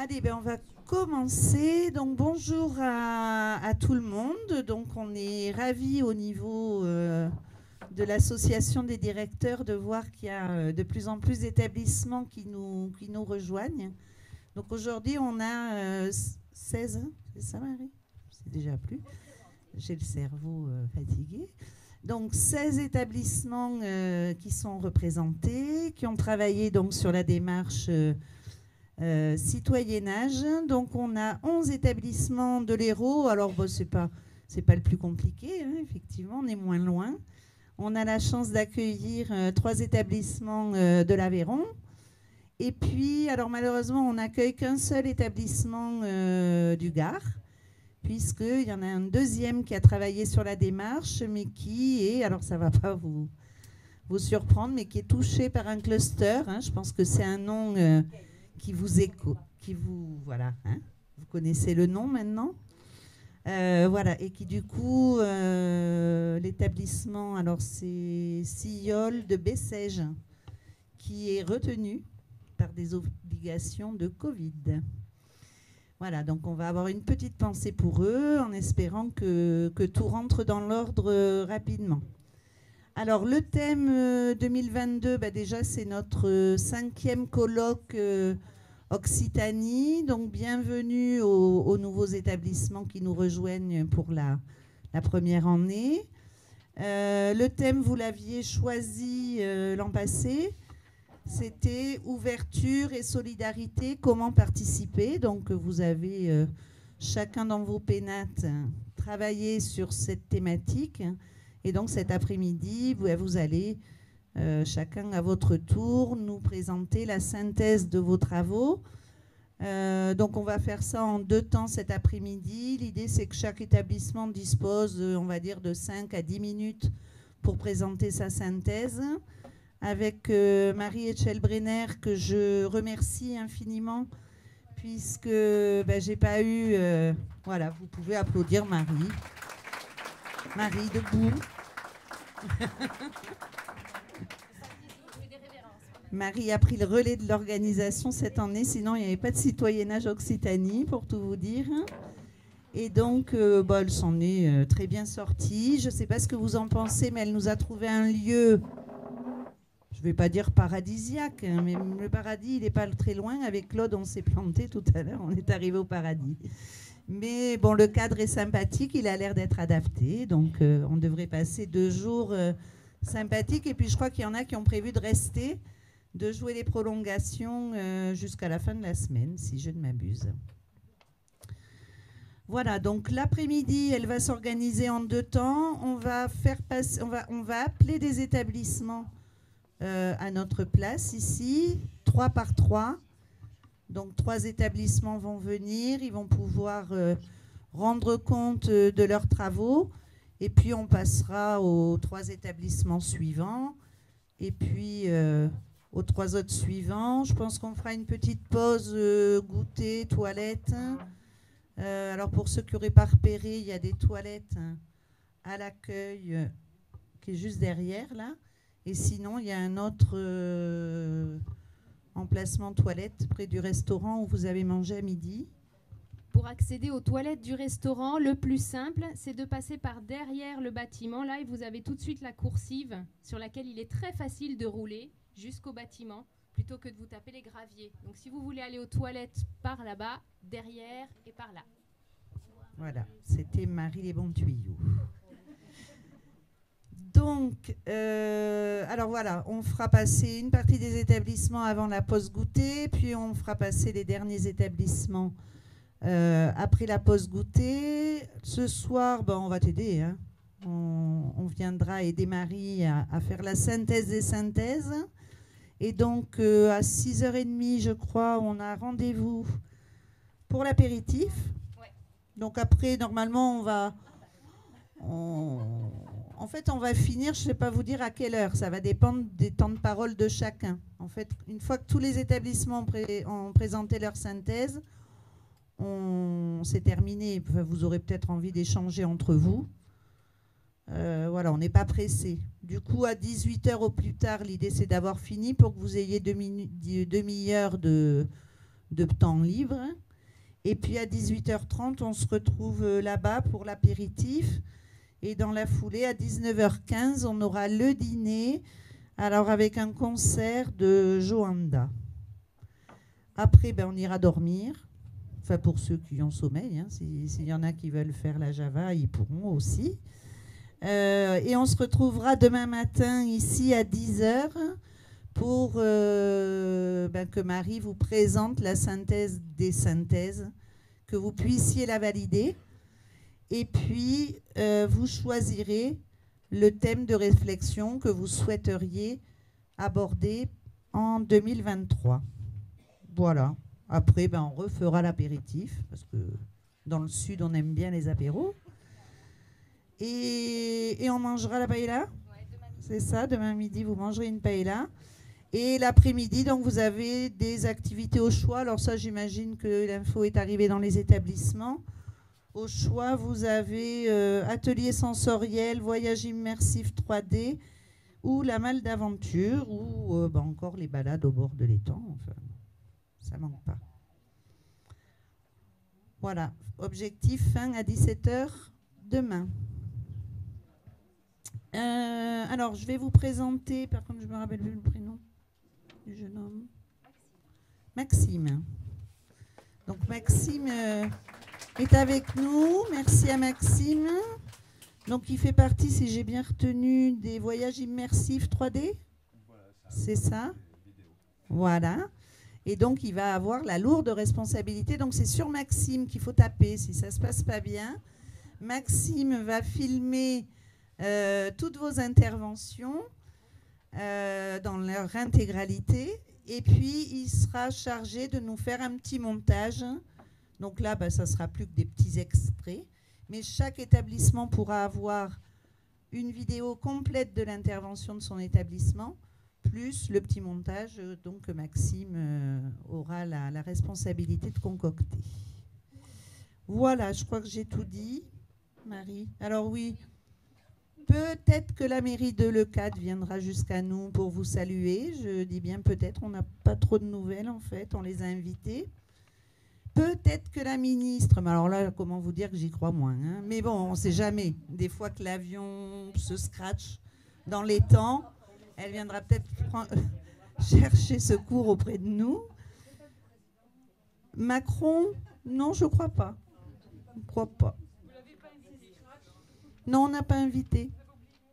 Allez, ben on va commencer. Donc bonjour à tout le monde. Donc on est ravis au niveau de l'association des directeurs de voir qu'il y a de plus en plus d'établissements qui nous rejoignent. Donc aujourd'hui on a 16, c'est ça Marie? C'est déjà plus. J'ai le cerveau fatigué. Donc 16 établissements qui sont représentés, qui ont travaillé donc sur la démarche citoyennage. Donc on a 11 établissements de l'Hérault. Alors bon, c'est pas le plus compliqué, hein, effectivement, on est moins loin. On a la chance d'accueillir 3 établissements de l'Aveyron. Et puis, alors malheureusement, on n'accueille qu'un seul établissement du Gard, puisqu'il y en a un deuxième qui a travaillé sur la démarche, mais qui est, alors ça ne va pas vous surprendre, mais qui est touché par un cluster. Hein, je pense que c'est un nom qui vous écho, voilà, hein, vous connaissez le nom maintenant. Voilà, et qui du coup, l'établissement, alors c'est Sillol de Bessèges, qui est retenu par des obligations de Covid. Voilà, donc on va avoir une petite pensée pour eux, en espérant que tout rentre dans l'ordre rapidement. Alors, le thème 2022, bah déjà, c'est notre 5e colloque Occitanie. Donc, bienvenue aux nouveaux établissements qui nous rejoignent pour la première année. Le thème, vous l'aviez choisi l'an passé. C'était ouverture et solidarité, comment participer. Donc, vous avez chacun dans vos pénates travaillé sur cette thématique. Et donc, cet après-midi, vous allez chacun à votre tour nous présenter la synthèse de vos travaux. Donc, on va faire ça en 2 temps cet après-midi. L'idée, c'est que chaque établissement dispose, on va dire, de 5 à 10 minutes pour présenter sa synthèse. Avec Marie Etchel-Brenner, que je remercie infiniment, puisque j'ai pas eu... voilà, vous pouvez applaudir Marie. Marie, debout. Marie a pris le relais de l'organisation cette année, sinon il n'y avait pas de citoyennage Occitanie, pour tout vous dire. Et donc, elle s'en est très bien sortie. Je ne sais pas ce que vous en pensez, mais elle nous a trouvé un lieu... Je ne vais pas dire paradisiaque, hein, mais le paradis, il n'est pas très loin. Avec Claude, on s'est planté tout à l'heure, on est arrivé au paradis. Mais bon, le cadre est sympathique, il a l'air d'être adapté. Donc, on devrait passer 2 jours sympathiques. Et puis, je crois qu'il y en a qui ont prévu de rester, de jouer les prolongations jusqu'à la fin de la semaine, si je ne m'abuse. Voilà, donc l'après-midi, elle va s'organiser en 2 temps. On va appeler des établissements à notre place ici, 3 par 3. Donc 3 établissements vont venir, ils vont pouvoir rendre compte de leurs travaux. Et puis on passera aux 3 établissements suivants. Et puis aux 3 autres suivants. Je pense qu'on fera une petite pause goûter, toilette. Alors pour ceux qui n'auraient pas repéré, il y a des toilettes à l'accueil qui est juste derrière là. Et sinon, il y a un autre emplacement toilette près du restaurant où vous avez mangé à midi. Pour accéder aux toilettes du restaurant, le plus simple, c'est de passer par derrière le bâtiment. Là, et vous avez tout de suite la coursive sur laquelle il est très facile de rouler jusqu'au bâtiment plutôt que de vous taper les graviers. Donc, si vous voulez aller aux toilettes par là-bas, derrière et par là. Voilà, c'était Marie les bons tuyaux. Donc, alors voilà, on fera passer une partie des établissements avant la pause goûter, puis on fera passer les derniers établissements après la pause goûter. Ce soir, on va t'aider, hein. On viendra aider Marie à faire la synthèse des synthèses. Et donc, à 6h30, je crois, on a rendez-vous pour l'apéritif. Ouais. Donc après, normalement, en fait, on va finir, je ne sais pas vous dire à quelle heure, ça va dépendre des temps de parole de chacun. En fait, une fois que tous les établissements ont présenté leur synthèse, c'est terminé. Enfin, vous aurez peut-être envie d'échanger entre vous. Voilà, on n'est pas pressé. Du coup, à 18h au plus tard, l'idée c'est d'avoir fini pour que vous ayez demi-heure de de temps libre. Et puis à 18h30, on se retrouve là-bas pour l'apéritif. Et dans la foulée, à 19h15, on aura le dîner, alors avec un concert de Joanda. Après, on ira dormir. Enfin, pour ceux qui ont sommeil, hein. S'il y en a qui veulent faire la Java, ils pourront aussi. Et on se retrouvera demain matin ici à 10h pour que Marie vous présente la synthèse des synthèses, que vous puissiez la valider. Et puis, vous choisirez le thème de réflexion que vous souhaiteriez aborder en 2023. Voilà. Après, on refera l'apéritif, parce que dans le sud, on aime bien les apéros. Et on mangera la paella. Ouais, c'est ça, demain midi, vous mangerez une paella. Et l'après-midi, donc, vous avez des activités au choix. Alors ça, j'imagine que l'info est arrivée dans les établissements. Au choix, vous avez atelier sensoriel, voyage immersif 3D, ou la malle d'aventure, ou encore les balades au bord de l'étang. Enfin, ça manque pas. Voilà, objectif fin à 17h demain. Alors, je vais vous présenter, par contre, je me rappelle plus le prénom du jeune homme. Maxime. Donc, Maxime est avec nous. Merci à Maxime. Donc, il fait partie, si j'ai bien retenu, des voyages immersifs 3D. C'est ça. Voilà. Et donc, il va avoir la lourde responsabilité. Donc, c'est sur Maxime qu'il faut taper si ça ne se passe pas bien. Maxime va filmer toutes vos interventions dans leur intégralité. Et puis, il sera chargé de nous faire un petit montage. Donc là, ça ne sera plus que des petits extraits. Mais chaque établissement pourra avoir une vidéo complète de l'intervention de son établissement, plus le petit montage donc, que Maxime aura la responsabilité de concocter. Voilà, je crois que j'ai tout dit, Marie. Alors oui, peut-être que la mairie de Leucate viendra jusqu'à nous pour vous saluer. Je dis bien peut-être, on n'a pas trop de nouvelles en fait, on les a invités. Peut-être que la ministre, mais alors là, comment vous dire que j'y crois moins, hein. Mais bon, on ne sait jamais. Des fois que l'avion se scratche dans les temps, elle viendra peut-être chercher secours auprès de nous. Macron, non, je ne crois pas. Je ne crois pas. Non, on n'a pas invité.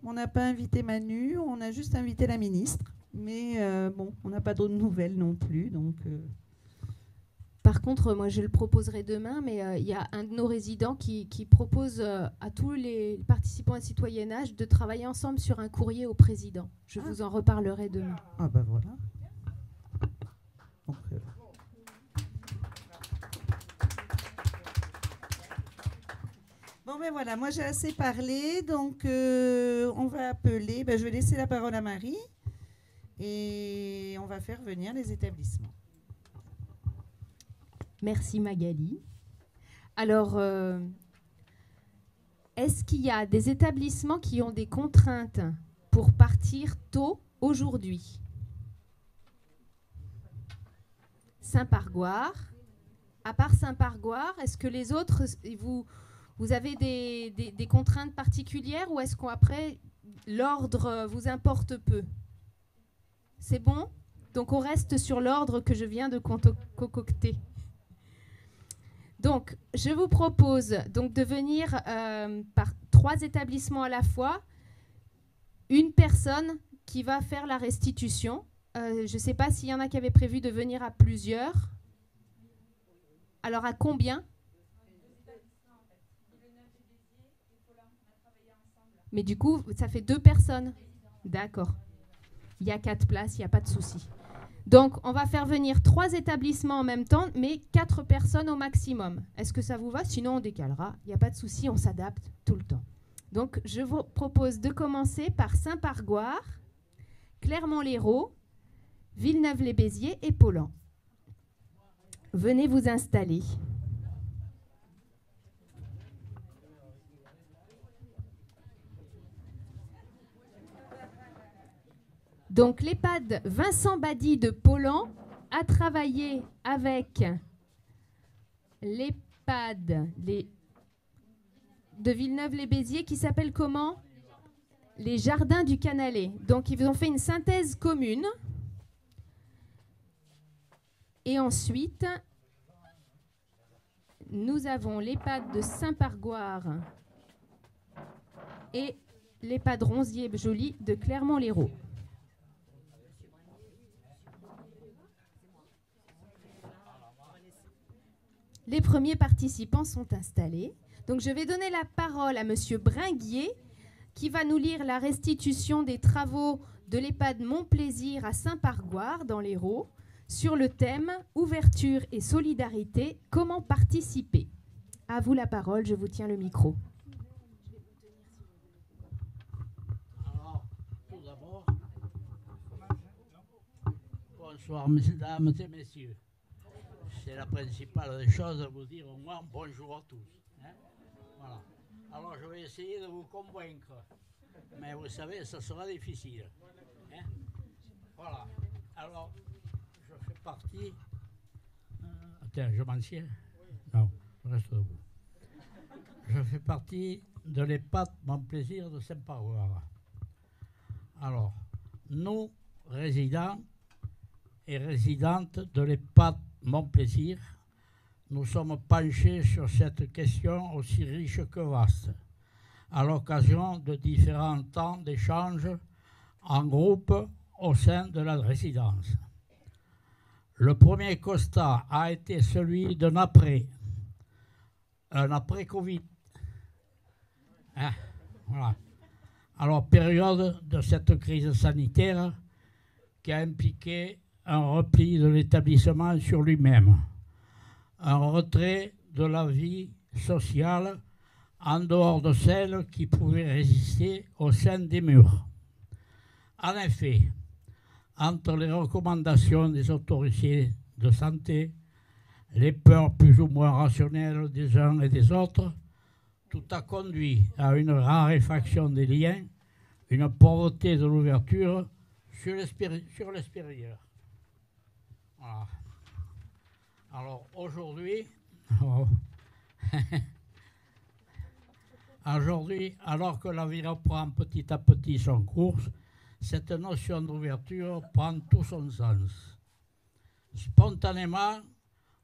On n'a pas invité Manu, on a juste invité la ministre. Mais bon, on n'a pas d'autres nouvelles non plus, donc... Par contre, moi, je le proposerai demain, mais il y a un de nos résidents qui propose à tous les participants à citoyennage de travailler ensemble sur un courrier au président. Je vous en reparlerai demain. Ah ben voilà. Donc, bon ben voilà, moi j'ai assez parlé, donc on va appeler, je vais laisser la parole à Marie et on va faire venir les établissements. Merci Magali. Alors, est-ce qu'il y a des établissements qui ont des contraintes pour partir tôt aujourd'hui? Saint-Pargoire. À part Saint-Pargoire, est-ce que les autres, vous avez des contraintes particulières ou est-ce qu'après, l'ordre vous importe peu? C'est bon? Donc, on reste sur l'ordre que je viens de concocter. Donc, je vous propose donc de venir par 3 établissements à la fois. Une personne qui va faire la restitution. Je ne sais pas s'il y en a qui avaient prévu de venir à plusieurs. Alors, à combien? Mais du coup, ça fait 2 personnes. D'accord. Il y a 4 places, il n'y a pas de souci. Donc, on va faire venir 3 établissements en même temps, mais 4 personnes au maximum. Est-ce que ça vous va? Sinon, on décalera. Il n'y a pas de souci, on s'adapte tout le temps. Donc, je vous propose de commencer par Saint-Pargoire, Clermont-Lérault, Villeneuve-les-Béziers et Paulan. Venez vous installer. Donc, l'EHPAD Vincent Badi de Paulan a travaillé avec l'EHPAD de Villeneuve-les-Béziers qui s'appelle comment? Les Jardins du Canalet. Donc, ils ont fait une synthèse commune. Et ensuite, nous avons l'EHPAD de Saint-Pargoire et l'EHPAD Ronzier-Joly de Clermont-Lérault. Les premiers participants sont installés. Donc, je vais donner la parole à Monsieur Bringuier, qui va nous lire la restitution des travaux de l'EHPAD Mon-Plaisir à Saint-Pargoire, dans l'Hérault, sur le thème « Ouverture et solidarité, comment participer ?» À vous la parole, je vous tiens le micro. Alors, tout d'abord, bonsoir mesdames et messieurs. C'est la principale des choses de vous dire au moins bonjour à tous. Hein? Voilà. Alors je vais essayer de vous convaincre, mais vous savez, ça sera difficile. Hein? Voilà. Alors, je fais partie... Attends, je m'en tiens? Non, je reste debout. Je fais partie de l'EHPAD Mon-Plaisir de Saint-Pargoire. Alors, nous, résidents et résidentes de l'EHPAD Mon-Plaisir, nous sommes penchés sur cette question aussi riche que vaste, à l'occasion de différents temps d'échange en groupe au sein de la résidence. Le premier constat a été celui d'un après, un après-Covid. Hein, voilà. Alors, période de cette crise sanitaire qui a impliqué un repli de l'établissement sur lui-même, un retrait de la vie sociale en dehors de celle qui pouvait résister au sein des murs. En effet, entre les recommandations des autorités de santé, les peurs plus ou moins rationnelles des uns et des autres, tout a conduit à une raréfaction des liens, une pauvreté de l'ouverture sur l'extérieur. Voilà. Alors aujourd'hui, alors que la vie reprend petit à petit son cours, cette notion d'ouverture prend tout son sens. Spontanément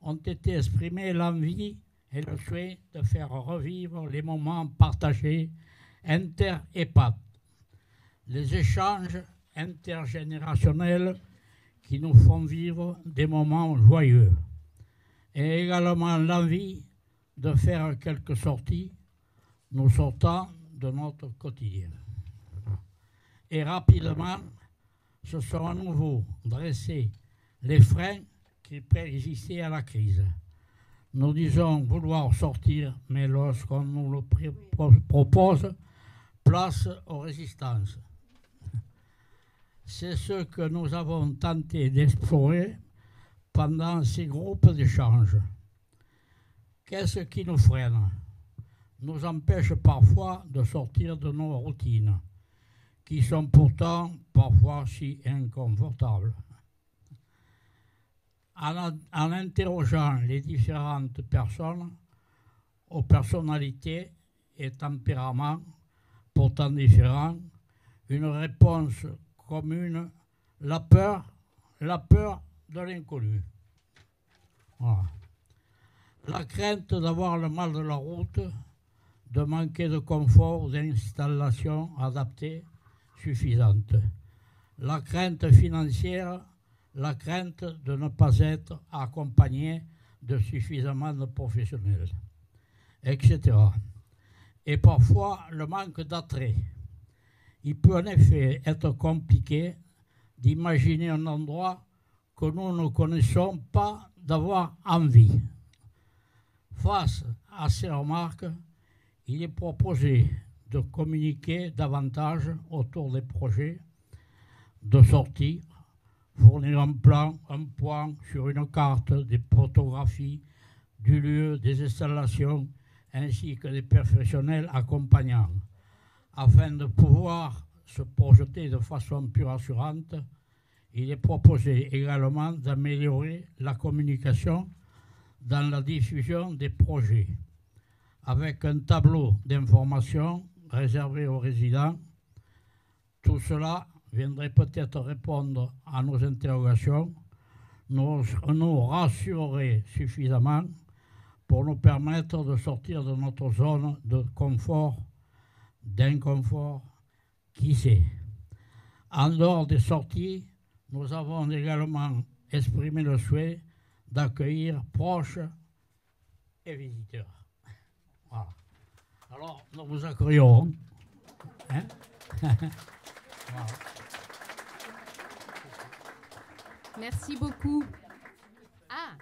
ont été exprimés l'envie et le souhait de faire revivre les moments partagés inter-EHPAD, les échanges intergénérationnels qui nous font vivre des moments joyeux, et également l'envie de faire quelques sorties, nous sortant de notre quotidien. Et rapidement, se sont à nouveau dressés les freins qui préexistaient à la crise. Nous disons vouloir sortir, mais lorsqu'on nous le propose, place aux résistances. C'est ce que nous avons tenté d'explorer pendant ces groupes d'échange. Qu'est-ce qui nous freine, nous empêche parfois de sortir de nos routines, qui sont pourtant parfois si inconfortables. En interrogeant les différentes personnes, aux personnalités et tempéraments pourtant différents, une réponse commune, la peur de l'inconnu. Voilà. La crainte d'avoir le mal de la route, de manquer de confort ou d'installations adaptées suffisantes. La crainte financière, la crainte de ne pas être accompagné de suffisamment de professionnels, etc. Et parfois le manque d'attrait. Il peut en effet être compliqué d'imaginer un endroit que nous ne connaissons pas d'avoir envie. Face à ces remarques, il est proposé de communiquer davantage autour des projets de sortie, fournir un plan, un point sur une carte, des photographies du lieu, des installations, ainsi que des professionnels accompagnants, afin de pouvoir se projeter de façon plus rassurante il est proposé également d'améliorer la communication dans la diffusion des projets, avec un tableau d'information réservé aux résidents. Tout cela viendrait peut-être répondre à nos interrogations, nous rassurerait suffisamment pour nous permettre de sortir de notre zone de confort, d'inconfort, qui sait. En dehors des sorties, nous avons également exprimé le souhait d'accueillir proches et visiteurs. Voilà. Alors, nous vous accueillerons. Hein? Voilà. Merci beaucoup. Ah,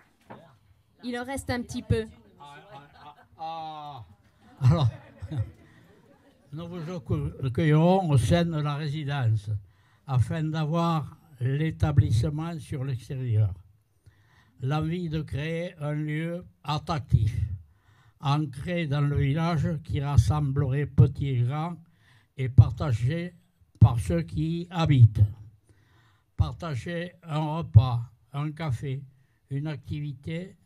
il en reste un petit peu. Alors, nous vous accueillerons au sein de la résidence afin d'avoir l'établissement sur l'extérieur. L'envie de créer un lieu attractif, ancré dans le village qui rassemblerait petits et grands et partagé par ceux qui y habitent. Partager un repas, un café, une activité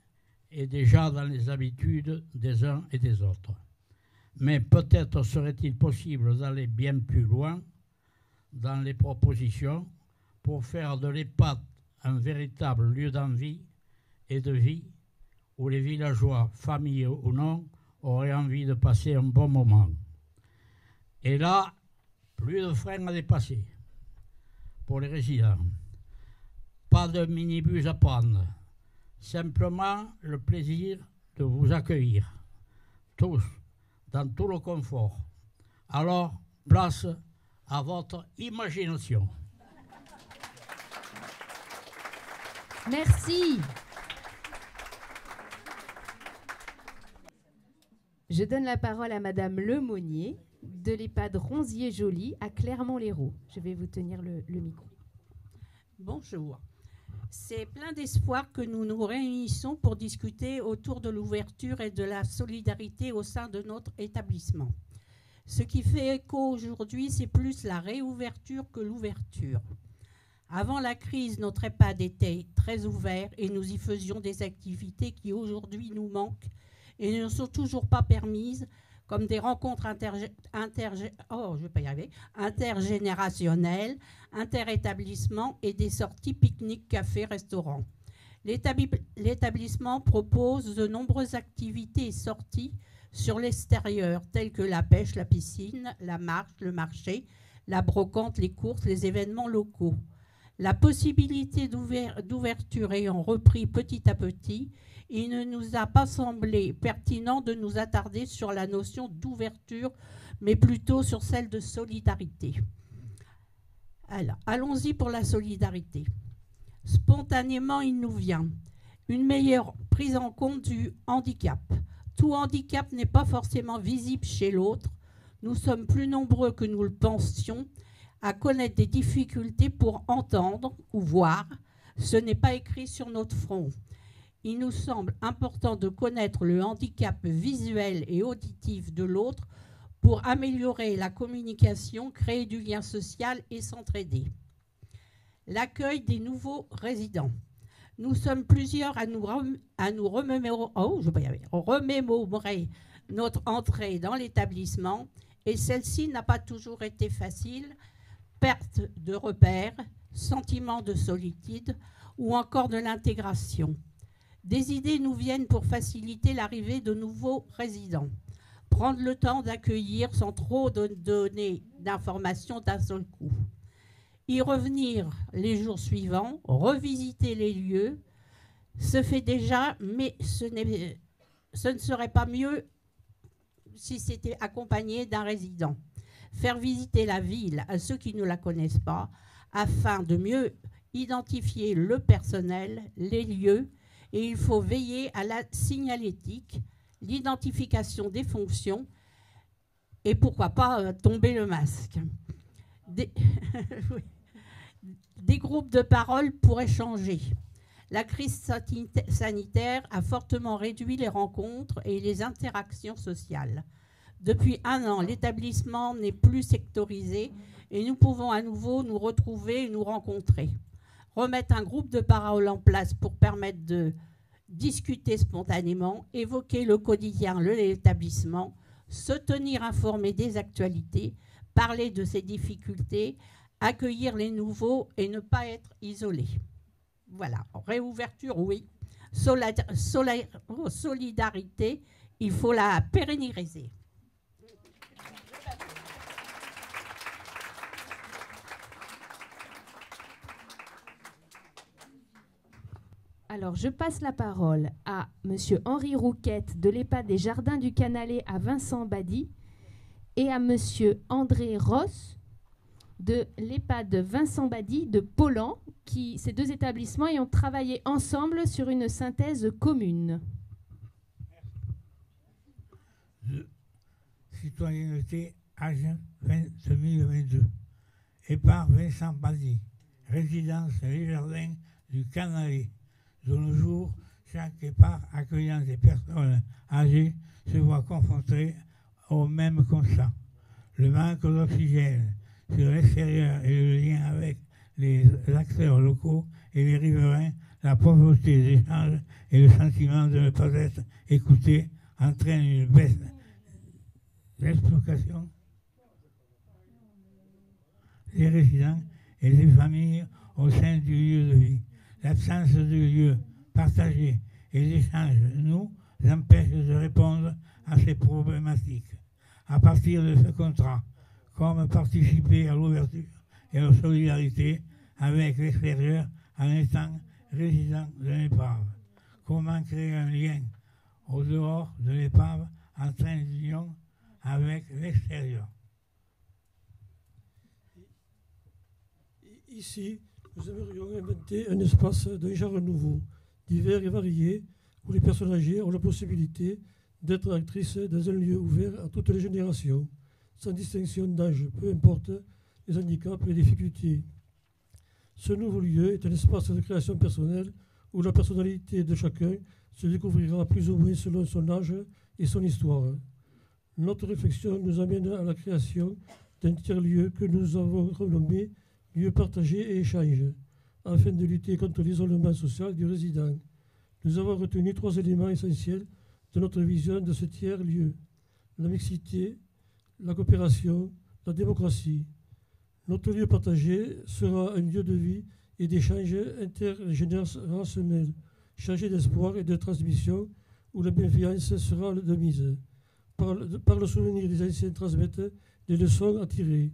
est déjà dans les habitudes des uns et des autres. Mais peut-être serait-il possible d'aller bien plus loin dans les propositions pour faire de l'EHPAD un véritable lieu d'envie et de vie où les villageois, familles ou non, auraient envie de passer un bon moment. Et là, plus de freins à dépasser pour les résidents. Pas de minibus à prendre. Simplement le plaisir de vous accueillir, tous, dans tout le confort. Alors, place à votre imagination. Merci. Je donne la parole à Madame Lemonnier de l'EHPAD Ronzier-Joly à Clermont-Lérault. Je vais vous tenir le micro. Bonjour. C'est plein d'espoir que nous nous réunissons pour discuter autour de l'ouverture et de la solidarité au sein de notre établissement. Ce qui fait écho aujourd'hui, c'est plus la réouverture que l'ouverture. Avant la crise, notre EHPAD était très ouvert et nous y faisions des activités qui aujourd'hui nous manquent et ne sont toujours pas permises, comme des rencontres intergénérationnelles, interétablissements et des sorties pique-nique, café, restaurant. L'établissement propose de nombreuses activités et sorties sur l'extérieur, telles que la pêche, la piscine, la marche, le marché, la brocante, les courses, les événements locaux. La possibilité d'ouverture ayant repris petit à petit, il ne nous a pas semblé pertinent de nous attarder sur la notion d'ouverture, mais plutôt sur celle de solidarité. Alors, allons-y pour la solidarité. Spontanément, il nous vient une meilleure prise en compte du handicap. Tout handicap n'est pas forcément visible chez l'autre. Nous sommes plus nombreux que nous le pensions à connaître des difficultés pour entendre ou voir. Ce n'est pas écrit sur notre front. Il nous semble important de connaître le handicap visuel et auditif de l'autre pour améliorer la communication, créer du lien social et s'entraider. L'accueil des nouveaux résidents. Nous sommes plusieurs à nous remémorer notre entrée dans l'établissement et celle-ci n'a pas toujours été facile. Perte de repères, sentiment de solitude ou encore de l'intégration. Des idées nous viennent pour faciliter l'arrivée de nouveaux résidents. Prendre le temps d'accueillir sans trop donner d'informations d'un seul coup. Y revenir les jours suivants, revisiter les lieux, se fait déjà, mais ce ne serait pas mieux si c'était accompagné d'un résident. Faire visiter la ville à ceux qui ne la connaissent pas, afin de mieux identifier le personnel, les lieux, et il faut veiller à la signalétique, l'identification des fonctions, et pourquoi pas tomber le masque. Des groupes de parole pour échanger. La crise sanitaire a fortement réduit les rencontres et les interactions sociales. Depuis 1 an, l'établissement n'est plus sectorisé et nous pouvons à nouveau nous retrouver et nous rencontrer. remettre un groupe de parole en place pour permettre de discuter spontanément, évoquer le quotidien, l'établissement, se tenir informé des actualités, parler de ses difficultés, accueillir les nouveaux et ne pas être isolé. Voilà, réouverture, oui. Solidarité, il faut la pérenniser. Alors, je passe la parole à Monsieur Henri Rouquette de l'EHPAD des Jardins du Canalet à Vincent-Bady et à Monsieur André Ross de l'EHPAD Vincent-Bady de Pollan, ces deux établissements ayant travaillé ensemble sur une synthèse commune. Citoyenneté, âge 2022. EHPAD Vincent-Bady, résidence Les Jardins du Canalet. De nos jours, chaque EHPAD accueillant des personnes âgées se voit confronté au même constat. Le manque d'oxygène sur l'extérieur et le lien avec les acteurs locaux et les riverains, la pauvreté des échanges et le sentiment de ne pas être écouté entraînent une baisse d'exploitation des résidents et des familles au sein du lieu de vie. L'absence de lieux partagés et d'échanges nous empêche de répondre à ces problématiques. À partir de ce contrat, comme participer à l'ouverture et à la solidarité avec l'extérieur en étant résident de l'EHPAD. Comment créer un lien au dehors de l'EHPAD en train d'union avec l'extérieur. Ici, nous aimerions inventer un espace d'un genre nouveau, divers et varié, où les personnes âgées ont la possibilité d'être actrices dans un lieu ouvert à toutes les générations, sans distinction d'âge, peu importe les handicaps et les difficultés. Ce nouveau lieu est un espace de création personnelle où la personnalité de chacun se découvrira plus ou moins selon son âge et son histoire. Notre réflexion nous amène à la création d'un tiers-lieu que nous avons renommé lieu partagé et échange, afin de lutter contre l'isolement social du résident. Nous avons retenu 3 éléments essentiels de notre vision de ce tiers-lieu: la mixité, la coopération, la démocratie. Notre lieu partagé sera un lieu de vie et d'échange intergénérationnel, chargé d'espoir et de transmission, où la bienveillance sera de mise. Par le souvenir des anciens transmettent des leçons à tirer.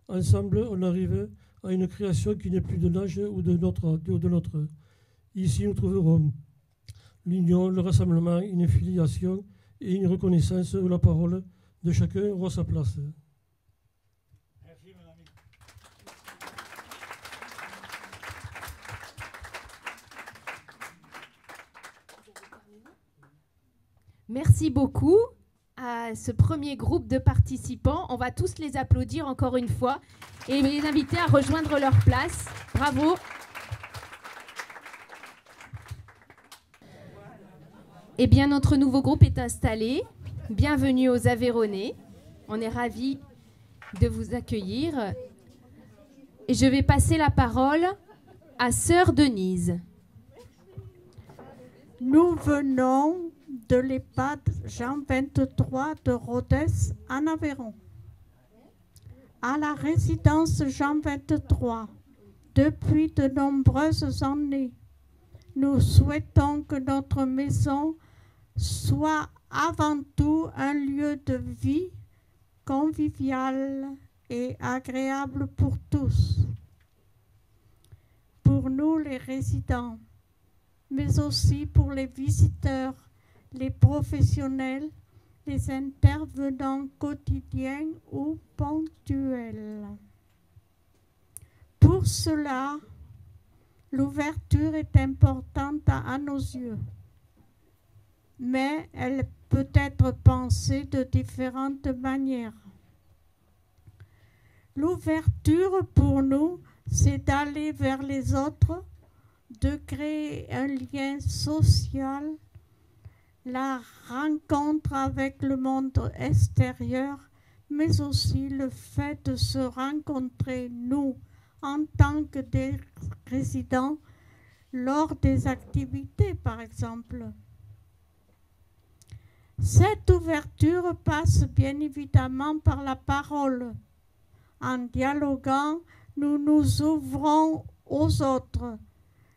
Ensemble, on arrive à une création qui n'est plus de l'âge ou de notre. Ici, nous trouverons l'union, le rassemblement, une filiation et une reconnaissance où la parole de chacun aura sa place. Merci, mon ami. Merci beaucoup à ce premier groupe de participants. On va tous les applaudir encore une fois et les inviter à rejoindre leur place. Bravo. Eh bien, notre nouveau groupe est installé. Bienvenue aux Aveyronnais. On est ravis de vous accueillir. Et je vais passer la parole à Sœur Denise. Nous venons de l'EHPAD Jean 23 de Rodez en Aveyron. À la résidence Jean 23, depuis de nombreuses années, nous souhaitons que notre maison soit avant tout un lieu de vie convivial et agréable pour tous. Pour nous, les résidents, mais aussi pour les visiteurs, les professionnels, les intervenants quotidiens ou ponctuels. Pour cela, l'ouverture est importante à nos yeux, mais elle peut être pensée de différentes manières. L'ouverture pour nous, c'est d'aller vers les autres, de créer un lien social, la rencontre avec le monde extérieur, mais aussi le fait de se rencontrer, nous, en tant que résidents lors des activités, par exemple. Cette ouverture passe bien évidemment par la parole. En dialoguant, nous nous ouvrons aux autres.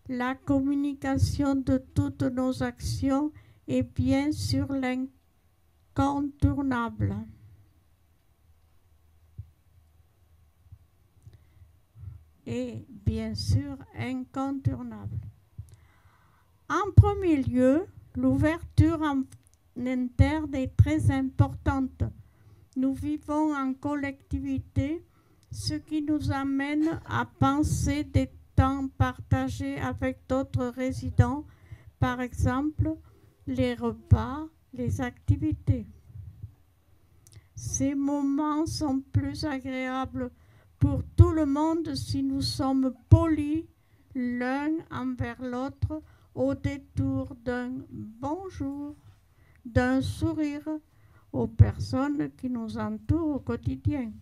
La communication de toutes nos actions est bien sûr l'incontournable. Et bien sûr incontournable. En premier lieu, l'ouverture interne est très importante. Nous vivons en collectivité, ce qui nous amène à penser des temps partagés avec d'autres résidents, par exemple les repas, les activités. Ces moments sont plus agréables pour tout le monde si nous sommes polis l'un envers l'autre au détour d'un bonjour, d'un sourire aux personnes qui nous entourent au quotidien.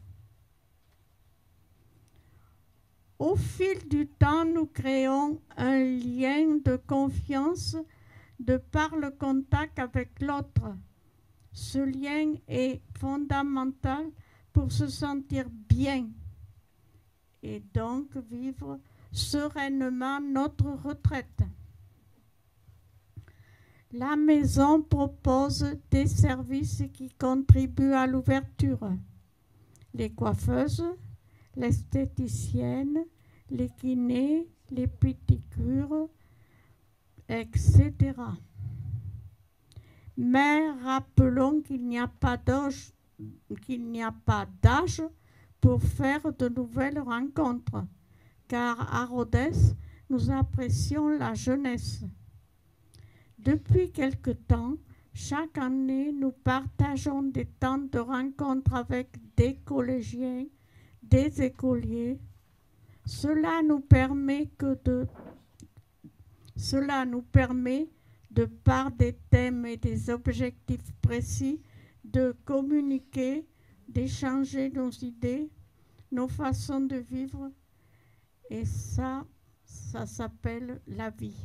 Au fil du temps, nous créons un lien de confiance de par le contact avec l'autre. Ce lien est fondamental pour se sentir bien et donc vivre sereinement notre retraite. La maison propose des services qui contribuent à l'ouverture. Les coiffeuses, l'esthéticienne, les kinés, les pédicures, etc. Mais rappelons qu'il n'y a pas d'âge pour faire de nouvelles rencontres, car à Rhodes, nous apprécions la jeunesse. Depuis quelque temps, chaque année, nous partageons des temps de rencontres avec des collégiens, des écoliers. Cela nous permet, de par des thèmes et des objectifs précis, de communiquer, d'échanger nos idées, nos façons de vivre. Et ça s'appelle la vie.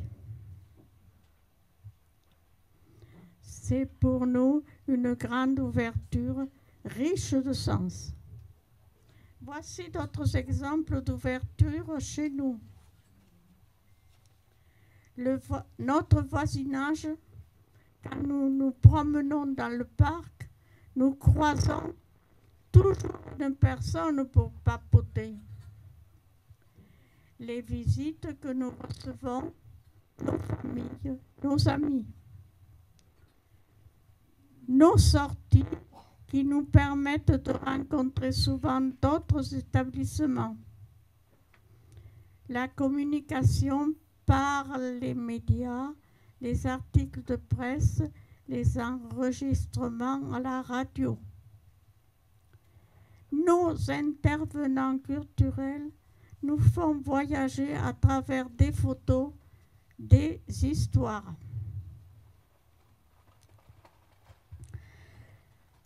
C'est pour nous une grande ouverture riche de sens. Voici d'autres exemples d'ouverture chez nous. Notre voisinage, quand nous nous promenons dans le parc, nous croisons toujours une personne pour papoter. Les visites que nous recevons, nos familles, nos amis. Nos sorties qui nous permettent de rencontrer souvent d'autres établissements. La communication par les médias, les articles de presse, les enregistrements à la radio. Nos intervenants culturels nous font voyager à travers des photos, des histoires.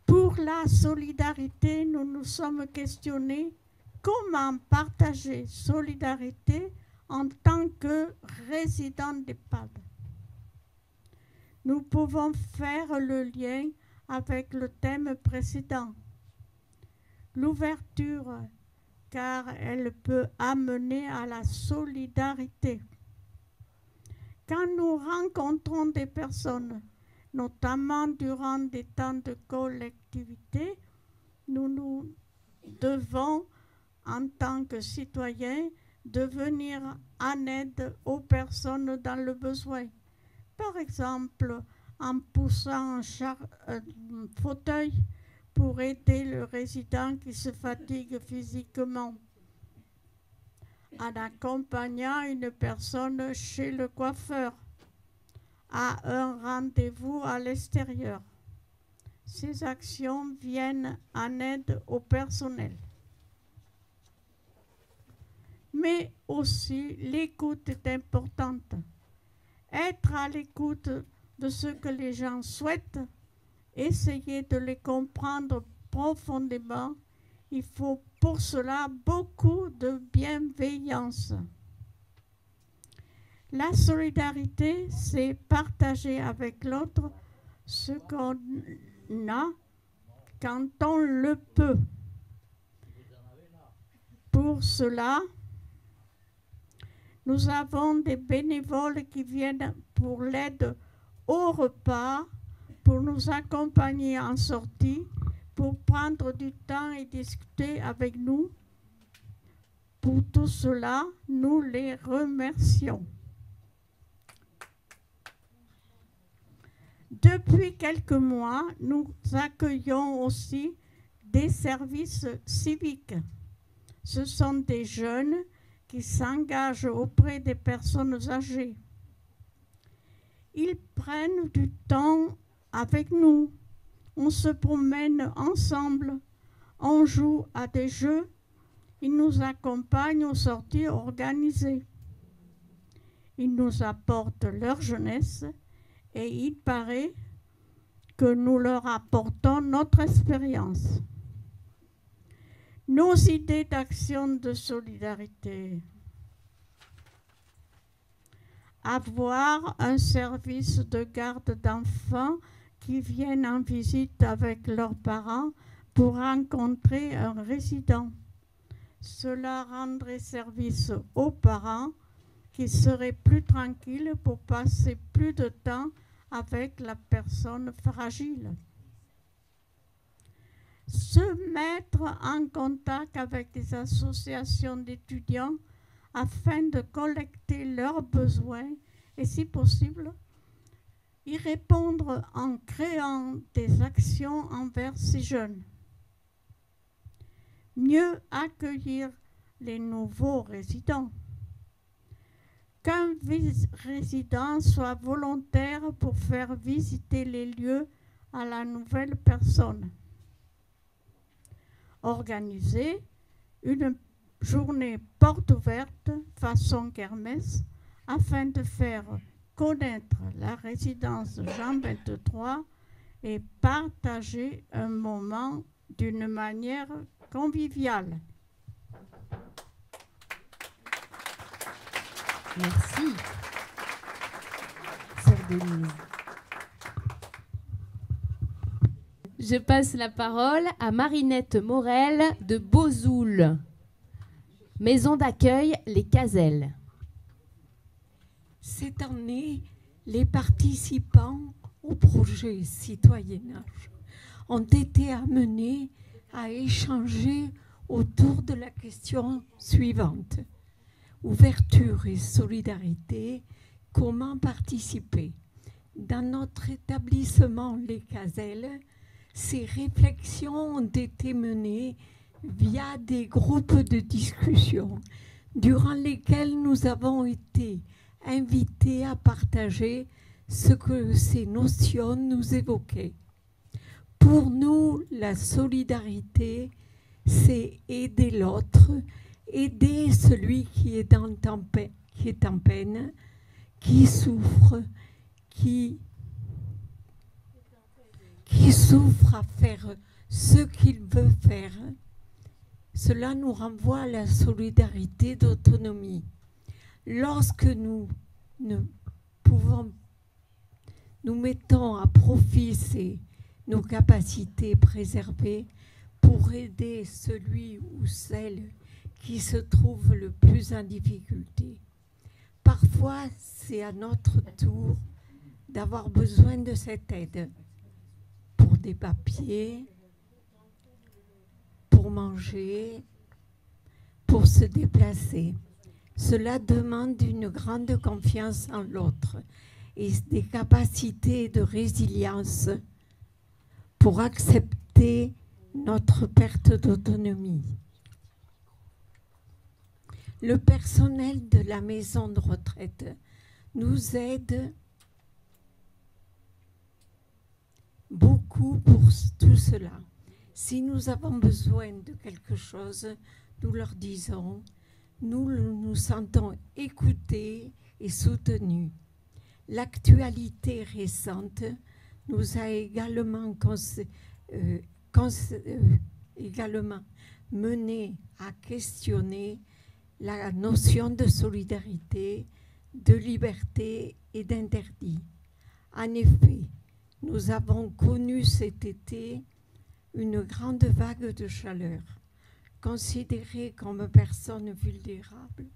Pour la solidarité, nous nous sommes questionnés comment partager solidarité en tant que résident d'EHPAD. Nous pouvons faire le lien avec le thème précédent, l'ouverture, car elle peut amener à la solidarité. Quand nous rencontrons des personnes, notamment durant des temps de collectivité, nous devons, en tant que citoyens, de venir en aide aux personnes dans le besoin. Par exemple, en poussant un fauteuil pour aider le résident qui se fatigue physiquement, en accompagnant une personne chez le coiffeur, à un rendez-vous à l'extérieur. Ces actions viennent en aide au personnel. Mais aussi, l'écoute est importante. Être à l'écoute de ce que les gens souhaitent, essayer de les comprendre profondément, il faut pour cela beaucoup de bienveillance. La solidarité, c'est partager avec l'autre ce qu'on a quand on le peut. Pour cela, nous avons des bénévoles qui viennent pour l'aide au repas, pour nous accompagner en sortie, pour prendre du temps et discuter avec nous. Pour tout cela, nous les remercions. Depuis quelques mois, nous accueillons aussi des services civiques. Ce sont des jeunes qui s'engagent auprès des personnes âgées. Ils prennent du temps avec nous. On se promène ensemble, on joue à des jeux, ils nous accompagnent aux sorties organisées. Ils nous apportent leur jeunesse et il paraît que nous leur apportons notre expérience. Nos idées d'action de solidarité. Avoir un service de garde d'enfants qui viennent en visite avec leurs parents pour rencontrer un résident. Cela rendrait service aux parents qui seraient plus tranquilles pour passer plus de temps avec la personne fragile. Se mettre en contact avec des associations d'étudiants afin de collecter leurs besoins et, si possible, y répondre en créant des actions envers ces jeunes. Mieux accueillir les nouveaux résidents. Qu'un résident soit volontaire pour faire visiter les lieux à la nouvelle personne. Organiser une journée porte ouverte façon kermesse afin de faire connaître la résidence Jean 23 et partager un moment d'une manière conviviale. Merci. Sœur Denise. Je passe la parole à Marinette Morel de Beauzoul, maison d'accueil Les Caselles. Cette année, les participants au projet Citoyennage ont été amenés à échanger autour de la question suivante. Ouverture et solidarité, comment participer? Dans notre établissement Les Caselles, ces réflexions ont été menées via des groupes de discussion durant lesquels nous avons été invités à partager ce que ces notions nous évoquaient. Pour nous, la solidarité, c'est aider l'autre, aider celui qui est en peine, qui souffre, qui souffre à faire ce qu'il veut faire. Cela nous renvoie à la solidarité d'autonomie. Lorsque nous mettons à profit nos capacités préservées pour aider celui ou celle qui se trouve le plus en difficulté. Parfois, c'est à notre tour d'avoir besoin de cette aide pour des papiers, pour manger, pour se déplacer. Cela demande une grande confiance en l'autre et des capacités de résilience pour accepter notre perte d'autonomie. Le personnel de la maison de retraite nous aide beaucoup pour tout cela. Si nous avons besoin de quelque chose, nous leur disons, nous nous sentons écoutés et soutenus. L'actualité récente nous a également mené à questionner la notion de solidarité de liberté et d'interdit. En effet, nous avons connu cet été une grande vague de chaleur. Considérés comme personnes vulnérables,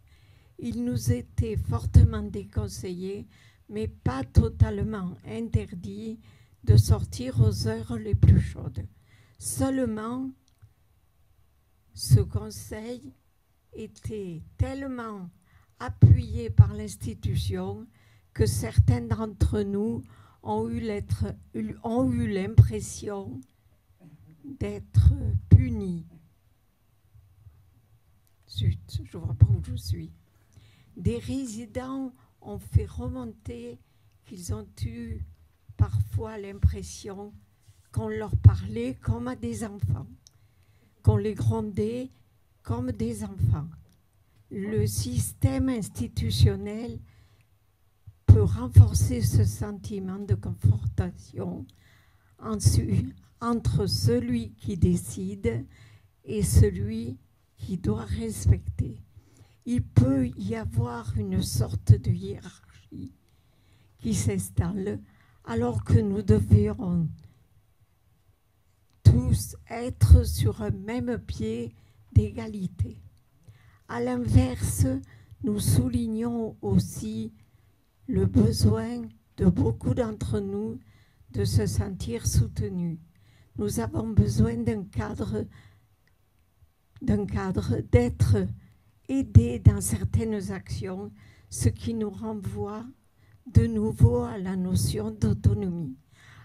il nous était fortement déconseillé, mais pas totalement interdit, de sortir aux heures les plus chaudes. Seulement, ce conseil était tellement appuyé par l'institution que certains d'entre nous ont eu l'impression d'être punis. Zut, je ne vois pas où je suis. Des résidents ont fait remonter qu'ils ont eu parfois l'impression qu'on leur parlait comme à des enfants, qu'on les grondait comme des enfants. Le système institutionnel peut renforcer ce sentiment de confrontation entre celui qui décide et celui qui doit respecter. Il peut y avoir une sorte de hiérarchie qui s'installe alors que nous devrions tous être sur un même pied d'égalité. À l'inverse, nous soulignons aussi le besoin de beaucoup d'entre nous de se sentir soutenus. Nous avons besoin d'un cadre, d'être aidés dans certaines actions, ce qui nous renvoie de nouveau à la notion d'autonomie.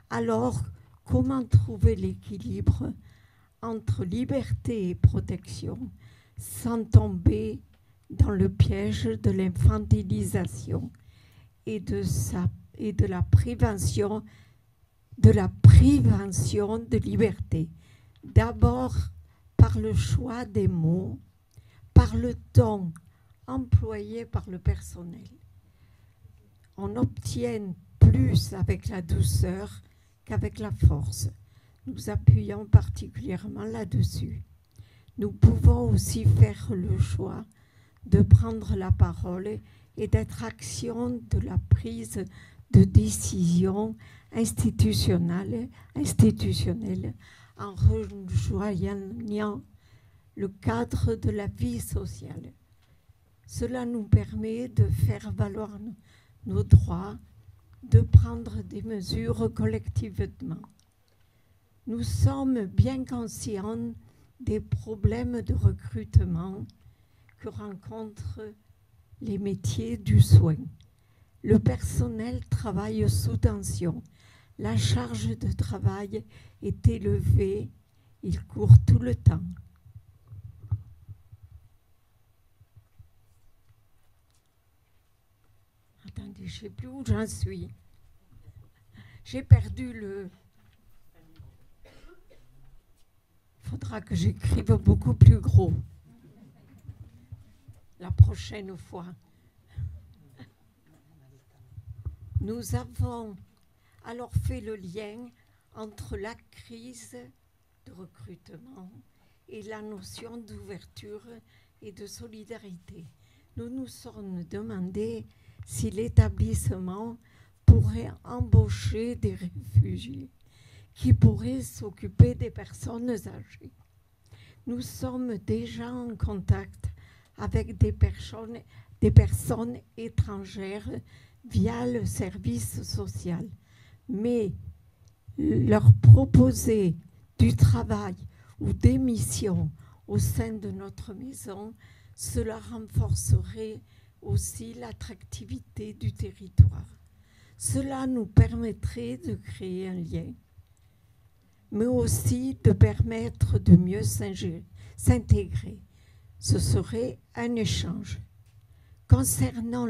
Alors, comment trouver l'équilibre entre liberté et protection sans tomber dans le piège de l'infantilisation et de la prévention de liberté. D'abord par le choix des mots, par le ton employé par le personnel. On obtient plus avec la douceur qu'avec la force. Nous appuyons particulièrement là-dessus. Nous pouvons aussi faire le choix de prendre la parole et d'être action de la prise de décision institutionnelle en rejoignant le cadre de la vie sociale. Cela nous permet de faire valoir nos droits, de prendre des mesures collectivement. Nous sommes bien conscients des problèmes de recrutement que rencontrent les métiers du soin. Le personnel travaille sous tension. La charge de travail est élevée. Il court tout le temps. Attendez, je ne sais plus où j'en suis. J'ai perdu le... Il faudra que j'écrive beaucoup plus gros la prochaine fois. Nous avons alors fait le lien entre la crise de recrutement et la notion d'ouverture et de solidarité. Nous nous sommes demandé si l'établissement pourrait embaucher des réfugiés qui pourraient s'occuper des personnes âgées. Nous sommes déjà en contact avec des personnes étrangères via le service social. Mais leur proposer du travail ou des missions au sein de notre maison, cela renforcerait aussi l'attractivité du territoire. Cela nous permettrait de créer un lien, mais aussi de permettre de mieux s'intégrer. Ce serait un échange. Concernant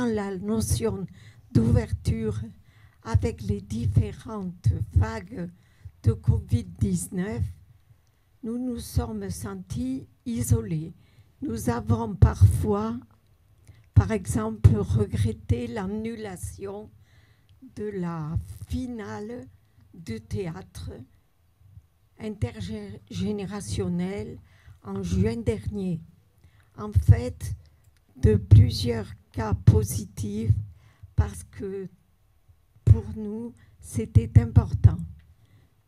la notion d'ouverture avec les différentes vagues de Covid-19, nous nous sommes sentis isolés. Nous avons parfois, par exemple, regretté l'annulation de la finale du théâtre intergénérationnel en juin dernier. En fait, de plusieurs cas positifs parce que pour nous, c'était important.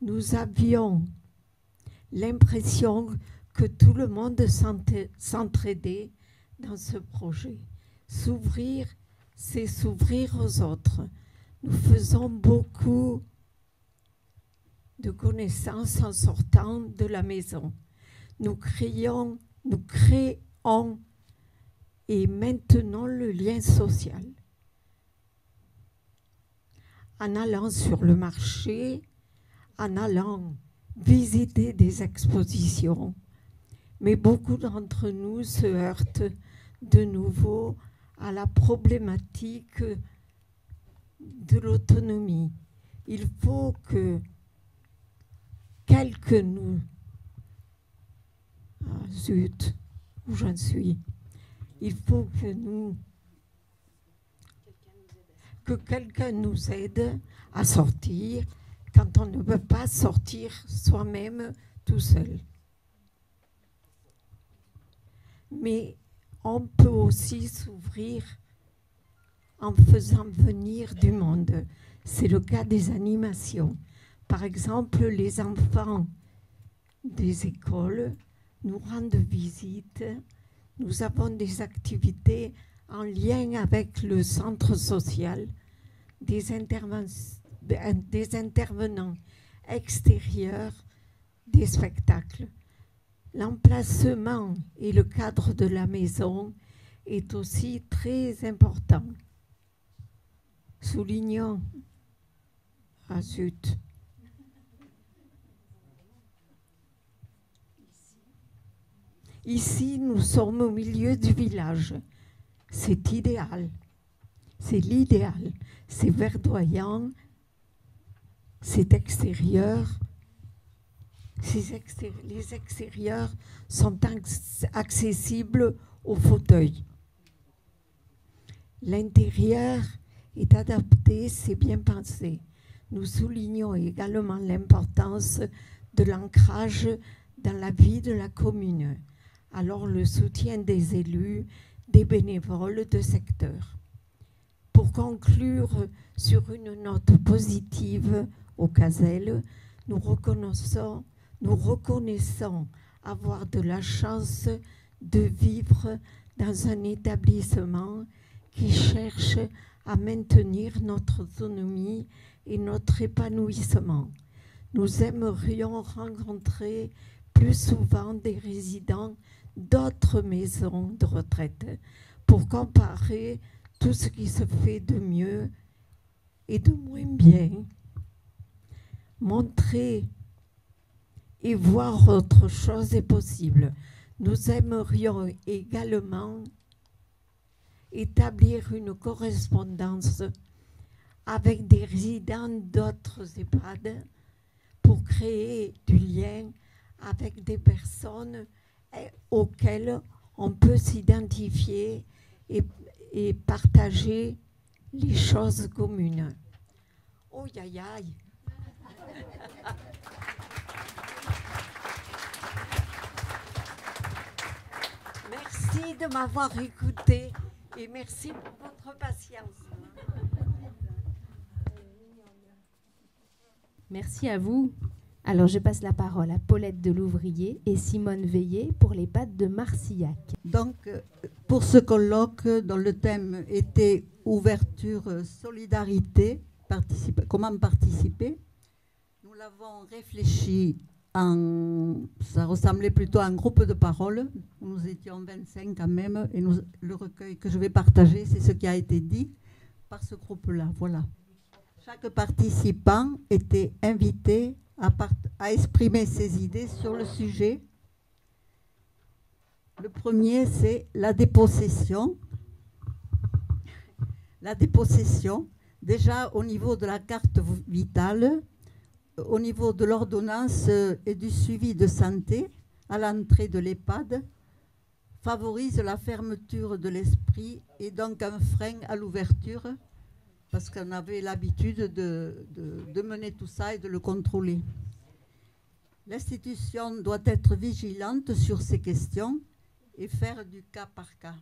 Nous avions l'impression que tout le monde s'entraidait dans ce projet. S'ouvrir, c'est s'ouvrir aux autres. Nous faisons beaucoup de connaissances en sortant de la maison. Nous créons et maintenons le lien social. En allant sur le marché, en allant visiter des expositions, mais beaucoup d'entre nous se heurtent de nouveau à la problématique de l'autonomie. Il faut que nous... Ah, zut, où j'en suis. Il faut que quelqu'un nous aide à sortir quand on ne peut pas sortir soi-même tout seul. Mais on peut aussi s'ouvrir en faisant venir du monde. C'est le cas des animations. Par exemple, les enfants des écoles nous rendent visite. Nous avons des activités en lien avec le centre social, des intervenants extérieurs, des spectacles. L'emplacement et le cadre de la maison est aussi très important. Soulignons, ah zut, ici nous sommes au milieu du village. C'est idéal, c'est l'idéal, c'est verdoyant, c'est extérieur. Les extérieurs sont accessibles aux fauteuils. L'intérieur est adapté, c'est bien pensé. Nous soulignons également l'importance de l'ancrage dans la vie de la commune. Alors le soutien des élus, des bénévoles de secteur. Pour conclure sur une note positive au Casel, nous reconnaissons avoir de la chance de vivre dans un établissement qui cherche à maintenir notre autonomie et notre épanouissement. Nous aimerions rencontrer plus souvent des résidents d'autres maisons de retraite pour comparer tout ce qui se fait de mieux et de moins bien. Montrer et voir autre chose est possible. Nous aimerions également établir une correspondance avec des résidents d'autres EHPAD pour créer du lien avec des personnes auxquelles on peut s'identifier et partager les choses communes. Oh, aïe, aïe. Merci de m'avoir écouté et merci pour votre patience. Merci à vous. Alors, je passe la parole à Paulette de Louvrier et Simone Veillé pour les pâtes de Marcillac. Donc, pour ce colloque, dont le thème était ouverture, solidarité, comment participer, nous l'avons réfléchi ça ressemblait plutôt à un groupe de parole. Nous étions 25 quand même, et le recueil que je vais partager, c'est ce qui a été dit par ce groupe-là. Voilà. Chaque participant était invité à exprimer ses idées sur le sujet. Le premier, c'est la dépossession. La dépossession, déjà au niveau de la carte vitale, au niveau de l'ordonnance et du suivi de santé à l'entrée de l'EHPAD, favorise la fermeture de l'esprit et donc un frein à l'ouverture, parce qu'on avait l'habitude de mener tout ça et de le contrôler. L'institution doit être vigilante sur ces questions et faire du cas par cas.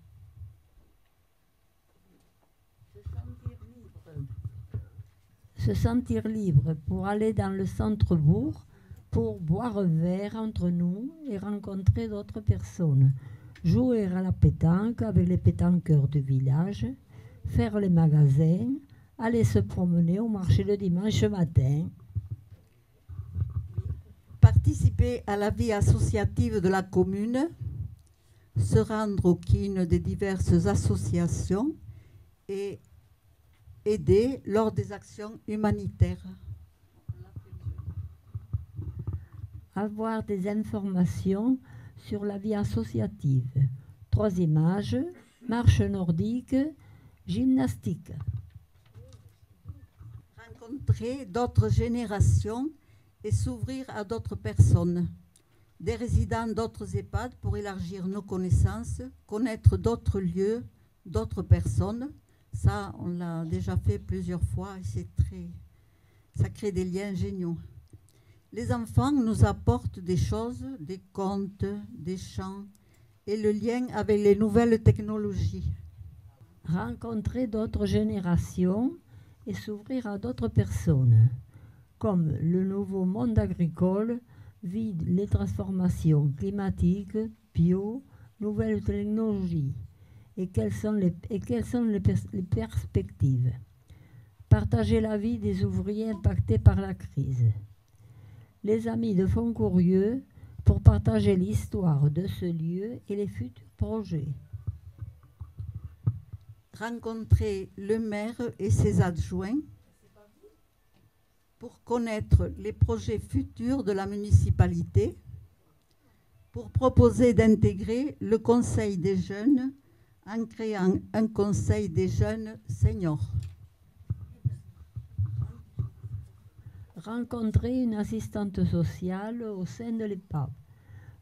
Se sentir libre pour aller dans le centre-bourg, pour boire un verre entre nous et rencontrer d'autres personnes. Jouer à la pétanque avec les pétanqueurs du village, faire les magasins, aller se promener au marché le dimanche matin. Participer à la vie associative de la commune, se rendre au kin des diverses associations et aider lors des actions humanitaires. Avoir des informations sur la vie associative. 3e âge, marche nordique, gymnastique. Rencontrer d'autres générations et s'ouvrir à d'autres personnes. Des résidents d'autres EHPAD pour élargir nos connaissances, connaître d'autres lieux, d'autres personnes. Ça, on l'a déjà fait plusieurs fois et ça crée des liens géniaux. Les enfants nous apportent des choses, des contes, des chants et le lien avec les nouvelles technologies. Rencontrer d'autres générations et s'ouvrir à d'autres personnes, comme le nouveau monde agricole, vide les transformations climatiques, bio, nouvelles technologies, et quelles sont les perspectives. Partager la vie des ouvriers impactés par la crise. Les amis de Foncourieux pour partager l'histoire de ce lieu et les futurs projets. Rencontrer le maire et ses adjoints pour connaître les projets futurs de la municipalité, pour proposer d'intégrer le conseil des jeunes en créant un conseil des jeunes seniors. Rencontrer une assistante sociale au sein de l'EHPAD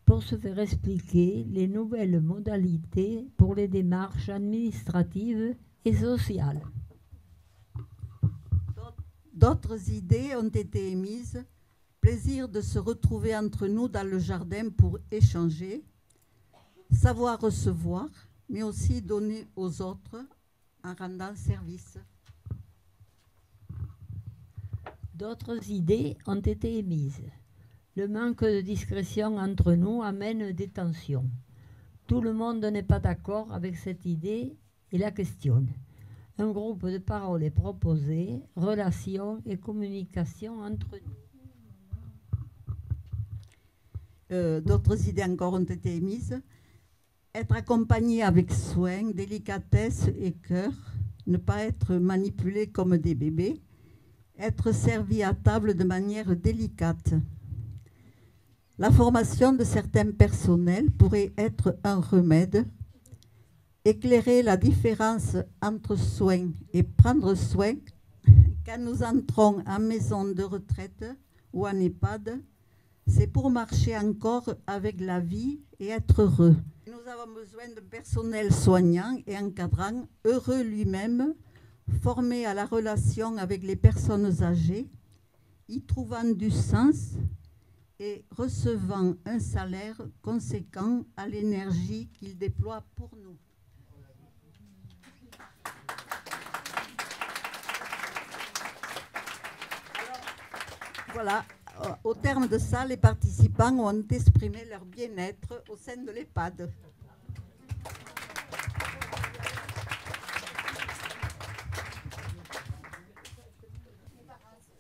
pour se faire expliquer les nouvelles modalités pour les démarches administratives et sociales. D'autres idées ont été émises. Plaisir de se retrouver entre nous dans le jardin pour échanger, savoir recevoir, mais aussi donner aux autres en rendant service. D'autres idées ont été émises. Le manque de discrétion entre nous amène des tensions. Tout le monde n'est pas d'accord avec cette idée et la questionne. Un groupe de parole est proposé, relations et communication entre nous. D'autres idées encore ont été émises. Être accompagné avec soin, délicatesse et cœur, ne pas être manipulé comme des bébés, être servi à table de manière délicate. La formation de certains personnels pourrait être un remède. Éclairer la différence entre soin et prendre soin quand nous entrons en maison de retraite ou en EHPAD, c'est pour marcher encore avec la vie et être heureux. Nous avons besoin de personnel soignant et encadrant, heureux lui-même, formé à la relation avec les personnes âgées, y trouvant du sens et recevant un salaire conséquent à l'énergie qu'il déploie pour nous. Voilà, au terme de ça, les participants ont exprimé leur bien-être au sein de l'EHPAD.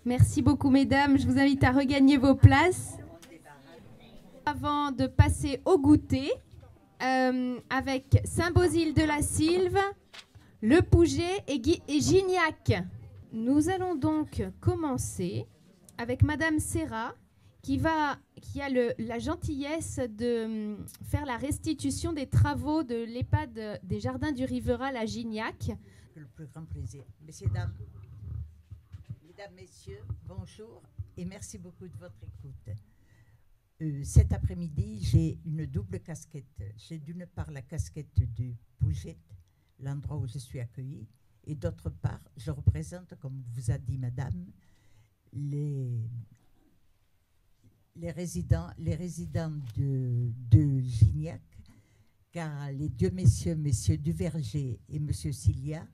Merci beaucoup, mesdames. Je vous invite à regagner vos places. Avant de passer au goûter, avec Saint-Bosile de la Sylve, Le Pouget et Gignac. Nous allons donc commencer avec Madame Serra, qui a la gentillesse de faire la restitution des travaux de l'EHPAD des Jardins du Riveral à Gignac. Le plus grand plaisir. Messieurs, dames, mesdames, messieurs, bonjour et merci beaucoup de votre écoute. Cet après-midi, j'ai une double casquette. J'ai d'une part la casquette du Pouget, l'endroit où je suis accueillie, et d'autre part, je représente, comme vous a dit madame, les résidents de Gignac, car les deux messieurs Duverger et monsieur Cilia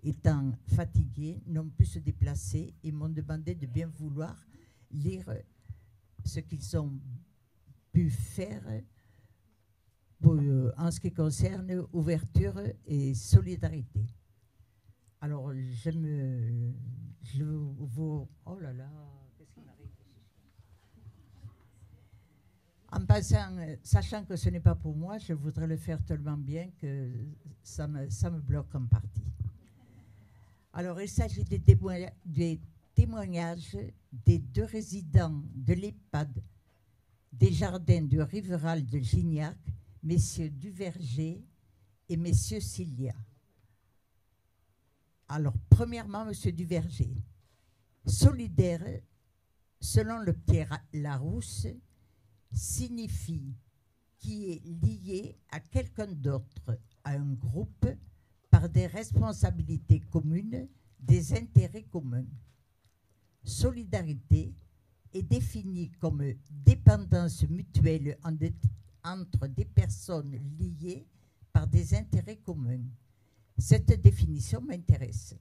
étant fatigués, n'ont pu se déplacer et m'ont demandé de bien vouloir lire ce qu'ils ont pu faire en ce qui concerne ouverture et solidarité. Alors, oh là là, qu'est-ce qui m'arrive? En passant, sachant que ce n'est pas pour moi, je voudrais le faire tellement bien que ça me bloque en partie. Alors, il s'agit des témoignages des 2 résidents de l'EHPAD des jardins du Riveral de Gignac, messieurs Duverger et messieurs Cilia. Alors, premièrement, monsieur Duverger, solidaire, selon le Pierre Larousse, signifie qui est lié à quelqu'un d'autre, à un groupe, par des responsabilités communes, des intérêts communs. Solidarité est définie comme dépendance mutuelle entre des personnes liées par des intérêts communs. Cette définition m'intéresse.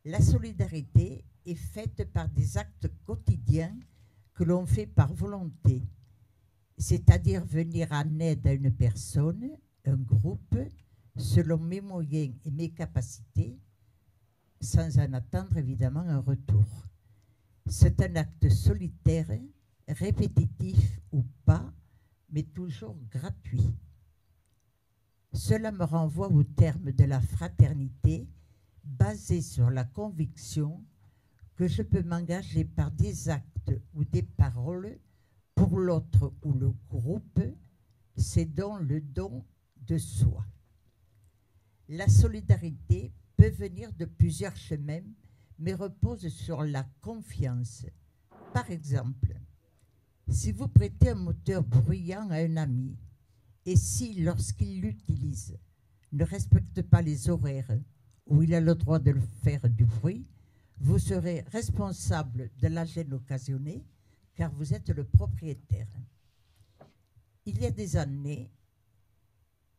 La solidarité est faite par des actes quotidiens que l'on fait par volonté, c'est-à-dire venir en aide à une personne, un groupe, selon mes moyens et mes capacités, sans en attendre évidemment un retour. C'est un acte solitaire, répétitif ou pas, mais toujours gratuit. Cela me renvoie au terme de la fraternité, basé sur la conviction que je peux m'engager par des actes ou des paroles pour l'autre ou le groupe, c'est donc le don de soi. La solidarité peut venir de plusieurs chemins, mais repose sur la confiance. Par exemple, si vous prêtez un moteur bruyant à un ami, et si, lorsqu'il l'utilise, ne respecte pas les horaires où il a le droit de faire du bruit, vous serez responsable de la gêne occasionnée, car vous êtes le propriétaire. Il y a des années,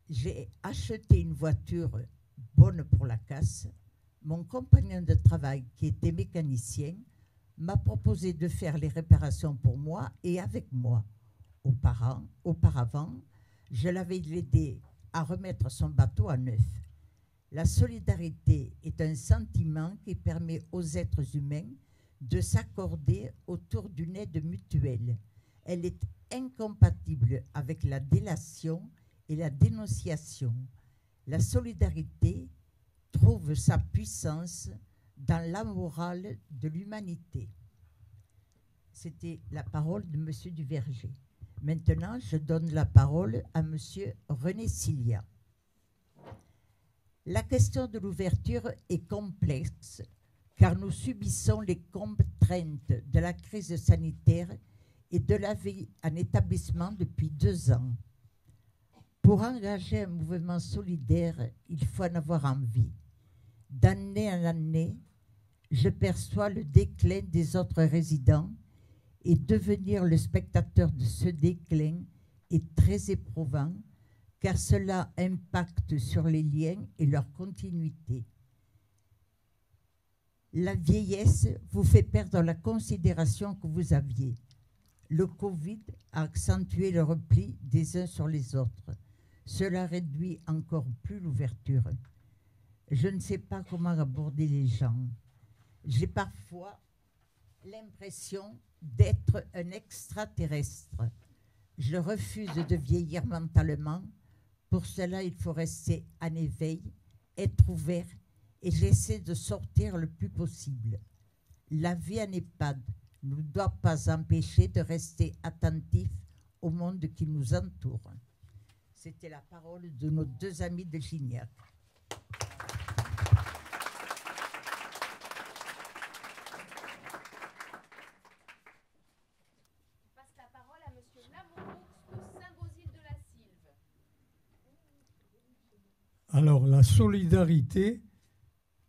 j'ai acheté une voiture bonne pour la casse. Mon compagnon de travail, qui était mécanicien, m'a proposé de faire les réparations pour moi et avec moi. Auparavant, je l'avais aidé à remettre son bateau à neuf. La solidarité est un sentiment qui permet aux êtres humains de s'accorder autour d'une aide mutuelle. Elle est incompatible avec la délation et la dénonciation. La solidarité trouve sa puissance dans la morale de l'humanité. C'était la parole de M. Duverger. Maintenant, je donne la parole à M. René Cilia. La question de l'ouverture est complexe car nous subissons les contraintes de la crise sanitaire et de la vie en établissement depuis 2 ans. Pour engager un mouvement solidaire, il faut en avoir envie. D'année en année, je perçois le déclin des autres résidents et devenir le spectateur de ce déclin est très éprouvant car cela impacte sur les liens et leur continuité. La vieillesse vous fait perdre la considération que vous aviez. Le Covid a accentué le repli des uns sur les autres. Cela réduit encore plus l'ouverture. Je ne sais pas comment aborder les gens. J'ai parfois l'impression d'être un extraterrestre. Je refuse de vieillir mentalement. Pour cela, il faut rester en éveil, être ouvert, et j'essaie de sortir le plus possible. La vie en EHPAD ne doit pas empêcher de rester attentif au monde qui nous entoure. C'était la parole de nos 2 amis de Gignac. Alors, la solidarité,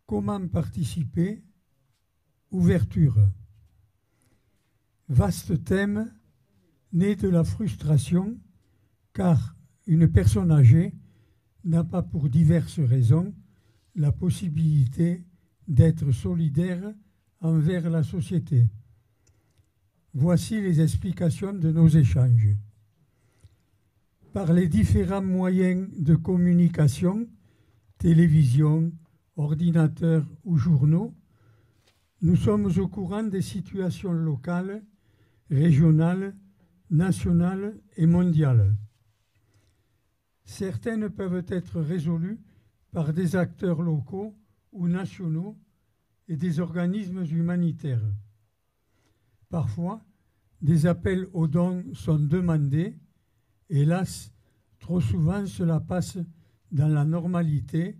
comment participer? Ouverture. Vaste thème, né de la frustration, car une personne âgée n'a pas, pour diverses raisons, la possibilité d'être solidaire envers la société. Voici les explications de nos échanges. Par les différents moyens de communication, télévision, ordinateurs ou journaux, nous sommes au courant des situations locales, régionales, nationales et mondiales. Certaines peuvent être résolues par des acteurs locaux ou nationaux et des organismes humanitaires. Parfois, des appels aux dons sont demandés. Hélas, trop souvent cela passe dans la normalité,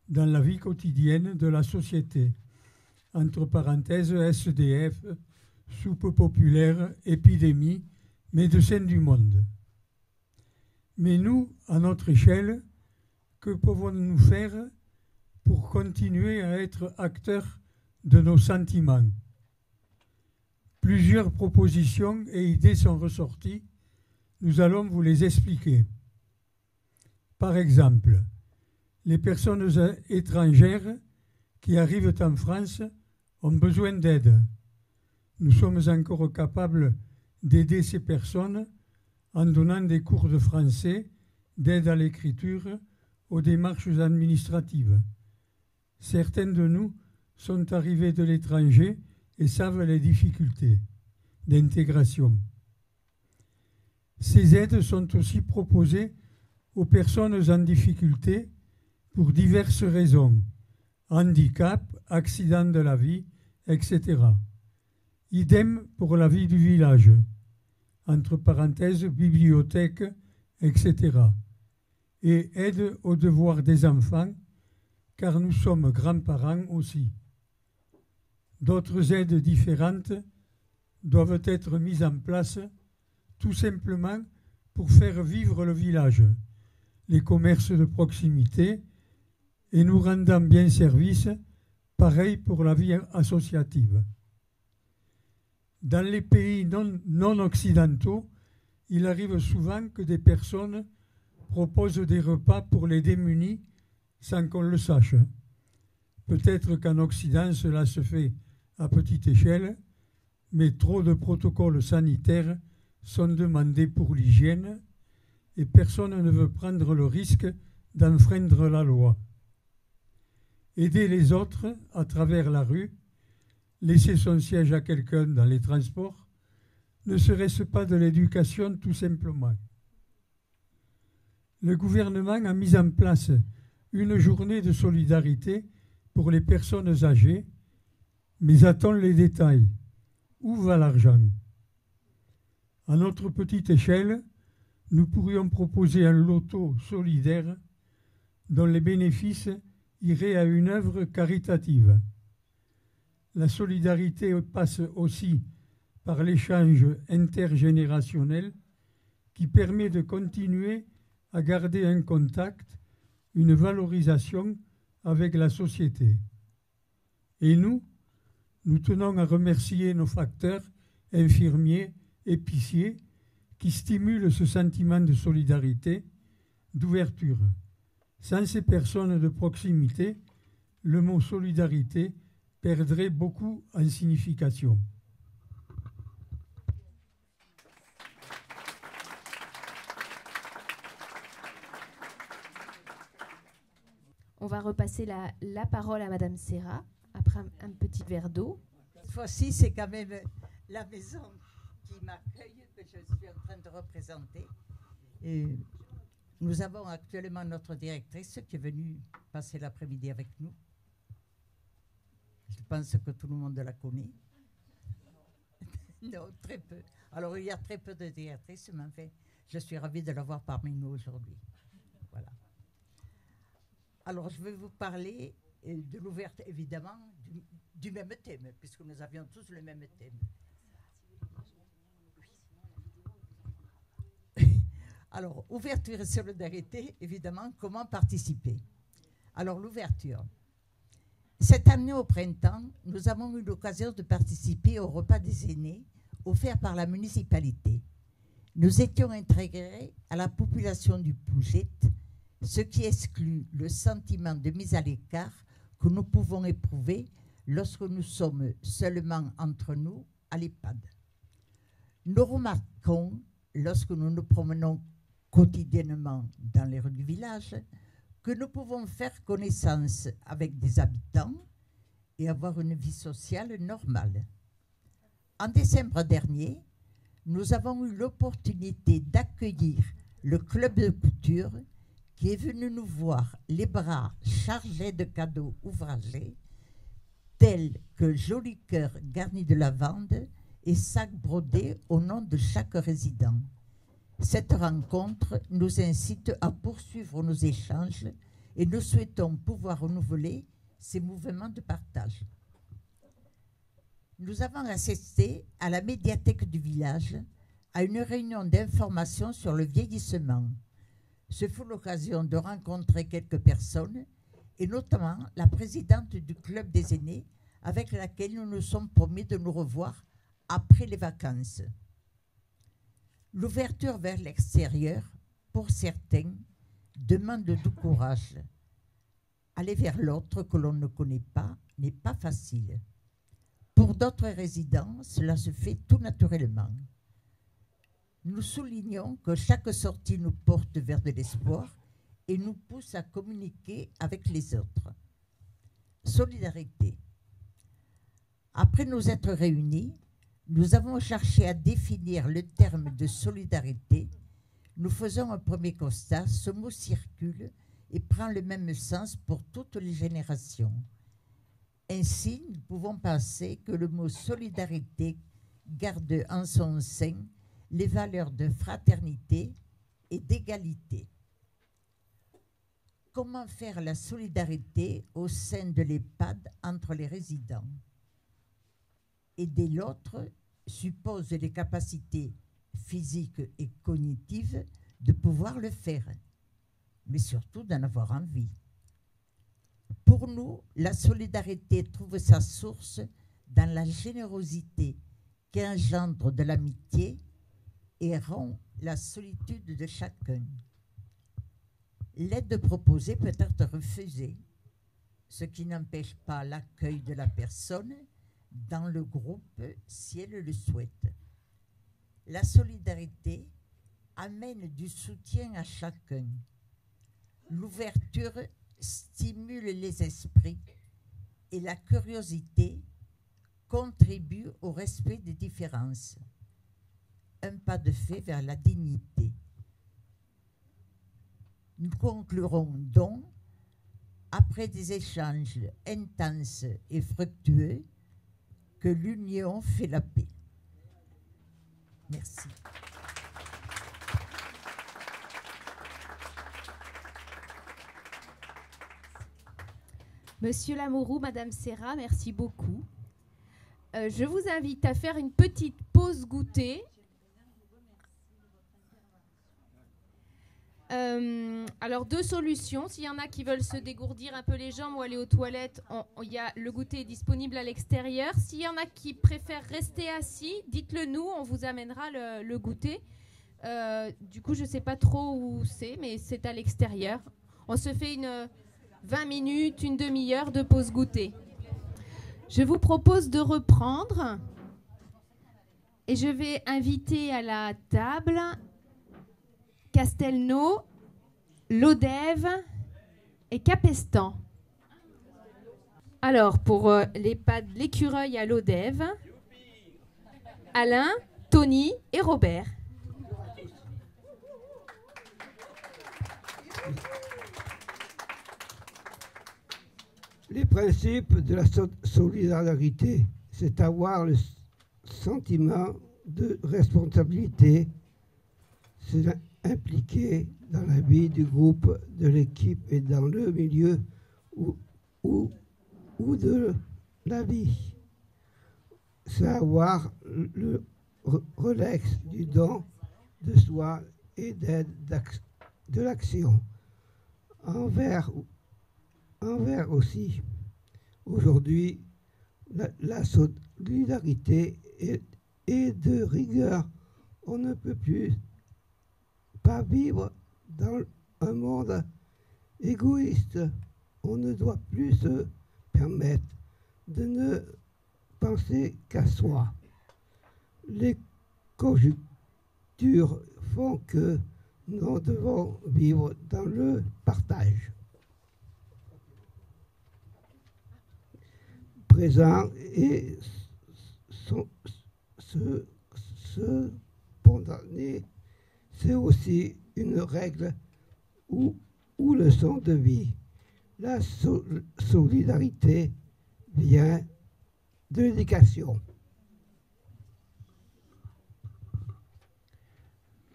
dans la vie quotidienne de la société. Entre parenthèses, SDF, soupe populaire, épidémie, médecins du monde. Mais nous, à notre échelle, que pouvons-nous faire pour continuer à être acteurs de nos sentiments? Plusieurs propositions et idées sont ressorties. Nous allons vous les expliquer. Par exemple, les personnes étrangères qui arrivent en France ont besoin d'aide. Nous sommes encore capables d'aider ces personnes en donnant des cours de français, d'aide à l'écriture, aux démarches administratives. Certains de nous sont arrivés de l'étranger et savent les difficultés d'intégration. Ces aides sont aussi proposées aux personnes en difficulté pour diverses raisons, handicap, accident de la vie, etc. Idem pour la vie du village, entre parenthèses, bibliothèque, etc. Et aide aux devoirs des enfants, car nous sommes grands-parents aussi. D'autres aides différentes doivent être mises en place tout simplement pour faire vivre le village, les commerces de proximité et nous rendant bien service, pareil pour la vie associative. Dans les pays non occidentaux, il arrive souvent que des personnes proposent des repas pour les démunis sans qu'on le sache. Peut-être qu'en Occident, cela se fait à petite échelle, mais trop de protocoles sanitaires sont demandés pour l'hygiène et personne ne veut prendre le risque d'enfreindre la loi. Aider les autres à travers la rue, laisser son siège à quelqu'un dans les transports, ne serait-ce pas de l'éducation tout simplement? Le gouvernement a mis en place une journée de solidarité pour les personnes âgées, mais a-t-on les détails? Où va l'argent? À notre petite échelle, nous pourrions proposer un loto solidaire dont les bénéfices iraient à une œuvre caritative. La solidarité passe aussi par l'échange intergénérationnel qui permet de continuer à garder un contact, une valorisation avec la société. Et nous tenons à remercier nos facteurs, infirmiers, épiciers, qui stimulent ce sentiment de solidarité, d'ouverture. Sans ces personnes de proximité, le mot solidarité perdrait beaucoup en signification. On va repasser la parole à Madame Serra après un petit verre d'eau. Cette fois-ci, c'est quand même la maison qui m'accueille, que je suis en train de représenter. Et nous avons actuellement notre directrice qui est venue passer l'après-midi avec nous. Je pense que tout le monde la connaît. Non, très peu. Alors, il y a très peu de directrices, mais enfin, je suis ravie de l'avoir parmi nous aujourd'hui. Voilà. Alors, je vais vous parler de l'ouverture, évidemment, du même thème, puisque nous avions tous le même thème. Alors, ouverture et solidarité, évidemment, comment participer? Alors, l'ouverture. Cette année, au printemps, nous avons eu l'occasion de participer au repas des aînés offert par la municipalité. Nous étions intégrés à la population du Pougette, ce qui exclut le sentiment de mise à l'écart que nous pouvons éprouver lorsque nous sommes seulement entre nous à l'EHPAD. Nous remarquons, lorsque nous nous promenons quotidiennement dans les rues du village, que nous pouvons faire connaissance avec des habitants et avoir une vie sociale normale. En décembre dernier, nous avons eu l'opportunité d'accueillir le club de couture qui est venu nous voir les bras chargés de cadeaux ouvragés, tels que jolis cœurs garnis de lavande et sacs brodés au nom de chaque résident. Cette rencontre nous incite à poursuivre nos échanges et nous souhaitons pouvoir renouveler ces mouvements de partage. Nous avons assisté à la médiathèque du village à une réunion d'information sur le vieillissement. Ce fut l'occasion de rencontrer quelques personnes et notamment la présidente du club des aînés avec laquelle nous nous sommes promis de nous revoir après les vacances. L'ouverture vers l'extérieur, pour certains, demande du courage. Aller vers l'autre que l'on ne connaît pas n'est pas facile. Pour d'autres résidents, cela se fait tout naturellement. Nous soulignons que chaque sortie nous porte vers de l'espoir et nous pousse à communiquer avec les autres. Solidarité. Après nous être réunis, nous avons cherché à définir le terme de solidarité. Nous faisons un premier constat, ce mot circule et prend le même sens pour toutes les générations. Ainsi, nous pouvons penser que le mot solidarité garde en son sein les valeurs de fraternité et d'égalité. Comment faire la solidarité au sein de l'EHPAD entre les résidents? Aider l'autre suppose les capacités physiques et cognitives de pouvoir le faire, mais surtout d'en avoir envie. Pour nous, la solidarité trouve sa source dans la générosité qui engendre de l'amitié et rompt la solitude de chacun. L'aide proposée peut être refusée, ce qui n'empêche pas l'accueil de la personne dans le groupe si elle le souhaite. La solidarité amène du soutien à chacun. L'ouverture stimule les esprits et la curiosité contribue au respect des différences. Un pas de fait vers la dignité. Nous conclurons donc, après des échanges intenses et fructueux, que l'union fait la paix. Merci. Monsieur Lamourou, Madame Serra, merci beaucoup. Je vous invite à faire une petite pause goûter. Alors, deux solutions. S'il y en a qui veulent se dégourdir un peu les jambes ou aller aux toilettes, le goûter est disponible à l'extérieur. S'il y en a qui préfèrent rester assis, dites-le nous, on vous amènera le goûter. Du coup, je ne sais pas trop où c'est, mais c'est à l'extérieur. On se fait une 20 minutes, une demi-heure de pause goûter. Je vous propose de reprendre et je vais inviter à la table Castelnau, Lodève et Capestan. Alors, pour l'EHPAD L'Écureuil à Lodève, Alain, Tony et Robert. Les principes de la solidarité, c'est avoir le sentiment de responsabilité, c'est impliqué dans la vie du groupe, de l'équipe et dans le milieu ou de la vie. C'est avoir le réflexe du don de soi et d'aide de l'action envers aussi. Aujourd'hui, la solidarité est de rigueur. On ne peut plus pas vivre dans un monde égoïste. On ne doit plus se permettre de ne penser qu'à soi. Les conjonctures font que nous devons vivre dans le partage. Présent et se condamner, c'est aussi une règle ou leçon de vie. La solidarité vient de l'éducation.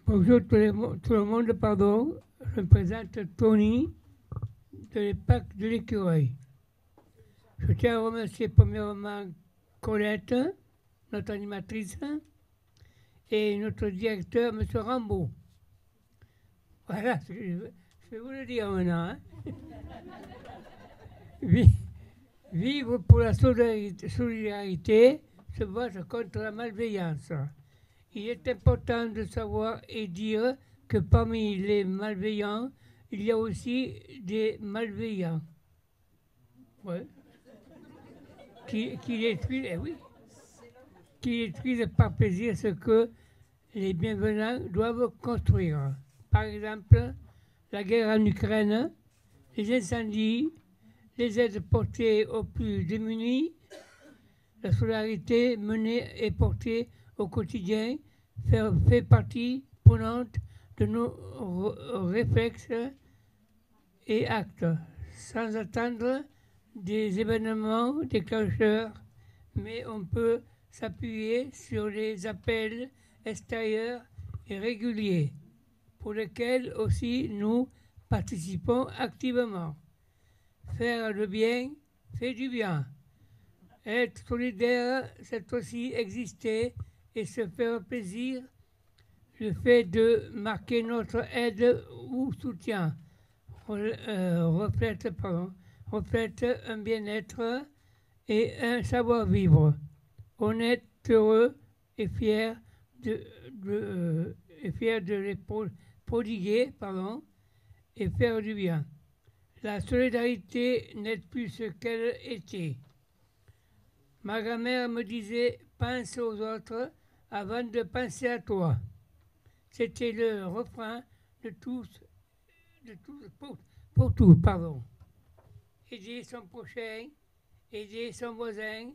Bonjour tout le monde, pardon. Je me présente Tony de l'EPAC de l'Écureuil. Je tiens à remercier premièrement Colette, notre animatrice, et notre directeur, M. Rambaud. Voilà, je vais vous le dire maintenant. Hein. Vivre pour la solidarité se battre contre la malveillance. Il est important de savoir et dire que parmi les malveillants, il y a aussi des malveillants. Ouais. Qui détruisent par plaisir ce que les bienvenants doivent construire. Par exemple, la guerre en Ukraine, les incendies, les aides portées aux plus démunis, la solidarité menée et portée au quotidien fait partie prenante de nos réflexes et actes, sans attendre des événements déclencheurs, mais on peut s'appuyer sur les appels extérieurs et réguliers, pour lesquels aussi nous participons activement. Faire le bien fait du bien. Être solidaire, c'est aussi exister et se faire plaisir. Le fait de marquer notre aide ou soutien reflète un bien-être et un savoir-vivre. Honnête, heureux et fier de les prodiguer et faire du bien. La solidarité n'est plus ce qu'elle était. Ma grand-mère me disait « pense aux autres avant de penser à toi ». C'était le refrain pour tout. Aider son prochain, aider son voisin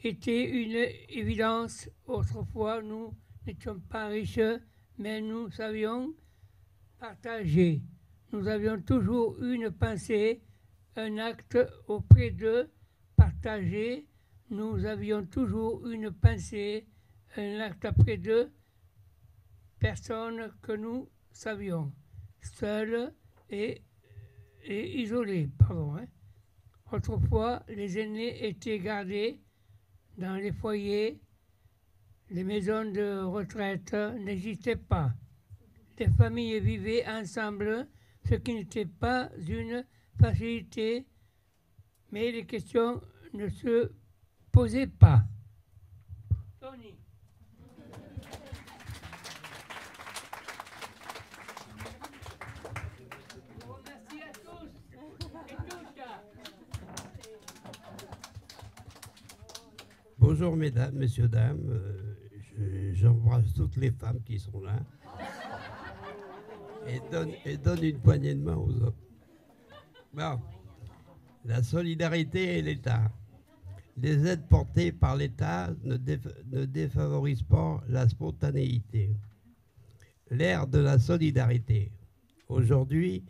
était une évidence. Autrefois, nous n'étions pas riches, mais nous savions partager. Nous avions toujours une pensée, un acte auprès d'eux, partager. Nous avions toujours une pensée, un acte auprès d'eux, personne que nous savions, seuls et isolés. Autrefois, les aînés étaient gardés dans les foyers, les maisons de retraite n'existaient pas. Les familles vivaient ensemble, ce qui n'était pas une facilité, mais les questions ne se posaient pas. Tony. Merci à tous et toutes. Bonjour mesdames, messieurs, dames, j'embrasse toutes les femmes qui sont là et donne une poignée de main aux hommes. Bon, la solidarité et l'État. Les aides portées par l'État ne défavorisent pas la spontanéité. L'ère de la solidarité. Aujourd'hui,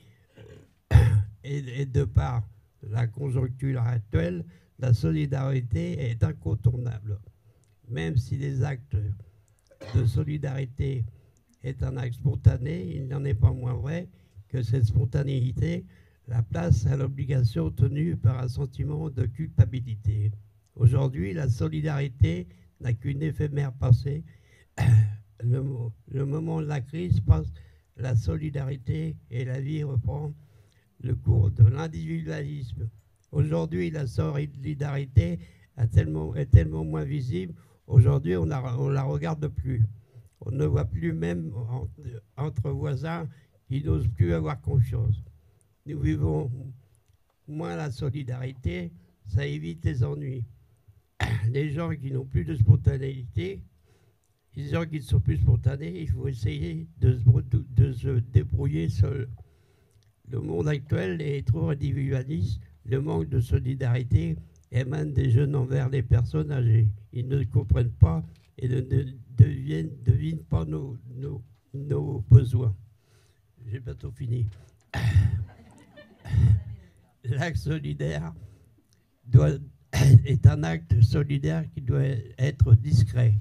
et de par la conjoncture actuelle, la solidarité est incontournable. Même si les actes de solidarité est un acte spontané, il n'en est pas moins vrai que cette spontanéité la place à l'obligation tenue par un sentiment de culpabilité. Aujourd'hui, la solidarité n'a qu'une éphémère pensée. Le moment de la crise passe, la solidarité et la vie reprend le cours de l'individualisme. Aujourd'hui, la solidarité est tellement moins visible. Aujourd'hui, on la regarde plus. On ne voit plus même entre voisins qui n'osent plus avoir confiance. nous vivons moins la solidarité, ça évite les ennuis. Les gens qui n'ont plus de spontanéité, les gens qui ne sont plus spontanés, il faut essayer de se débrouiller seul. Le monde actuel est trop individualiste, le manque de solidarité émane des jeunes envers les personnes âgées. Ils ne comprennent pas et ne devinent pas nos besoins. J'ai bientôt fini. L'acte solidaire est un acte solidaire qui doit être discret.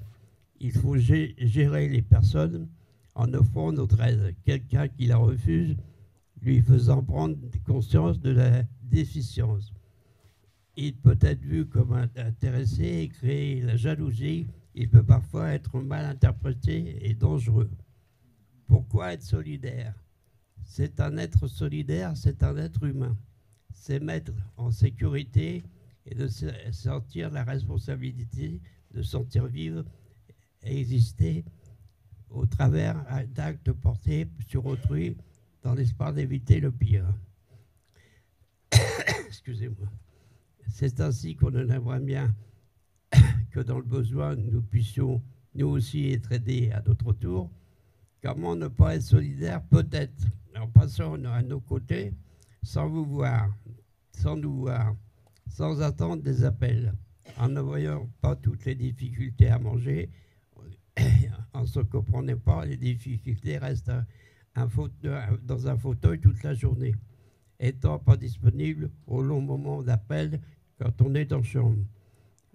Il faut gérer les personnes en offrant notre aide. Quelqu'un qui la refuse, lui faisant prendre conscience de la déficience. Il peut être vu comme intéressé et créer la jalousie. Il peut parfois être mal interprété et dangereux. Pourquoi être solidaire? C'est un être solidaire, c'est un être humain. C'est mettre en sécurité et de sentir la responsabilité, de sentir vivre et exister au travers d'actes portés sur autrui dans l'espoir d'éviter le pire. Excusez-moi. C'est ainsi qu'on aimerait bien que dans le besoin, nous puissions nous aussi être aidés à notre tour. Comment ne pas être solidaire? Peut-être en passant à nos côtés, sans vous voir, sans nous voir, sans attendre des appels, en ne voyant pas toutes les difficultés à manger, en ne se comprenant pas, les difficultés restent dans un fauteuil toute la journée, étant pas disponible au long moment d'appel quand on est en chambre,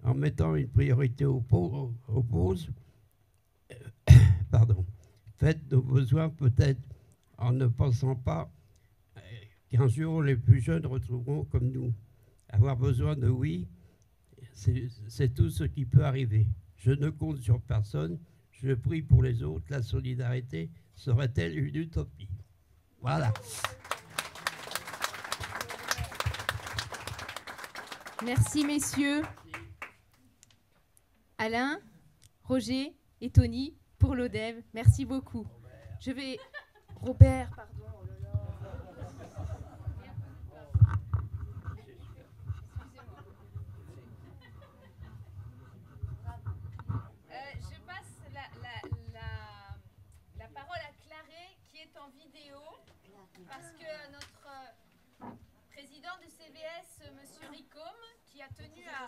en mettant une priorité aux pauses, faites nos besoins peut-être en ne pensant pas qu'un jour les plus jeunes retrouveront comme nous. Avoir besoin de oui, c'est tout ce qui peut arriver. Je ne compte sur personne, je prie pour les autres. La solidarité serait-elle une utopie? Voilà. Merci messieurs. Alain, Roger et Tony pour l'ODEV. Merci beaucoup. Je vais... Robert, pardon. Je passe la parole à Claré qui est en vidéo parce que notre président du CVS, M. Ricôme, qui a tenu à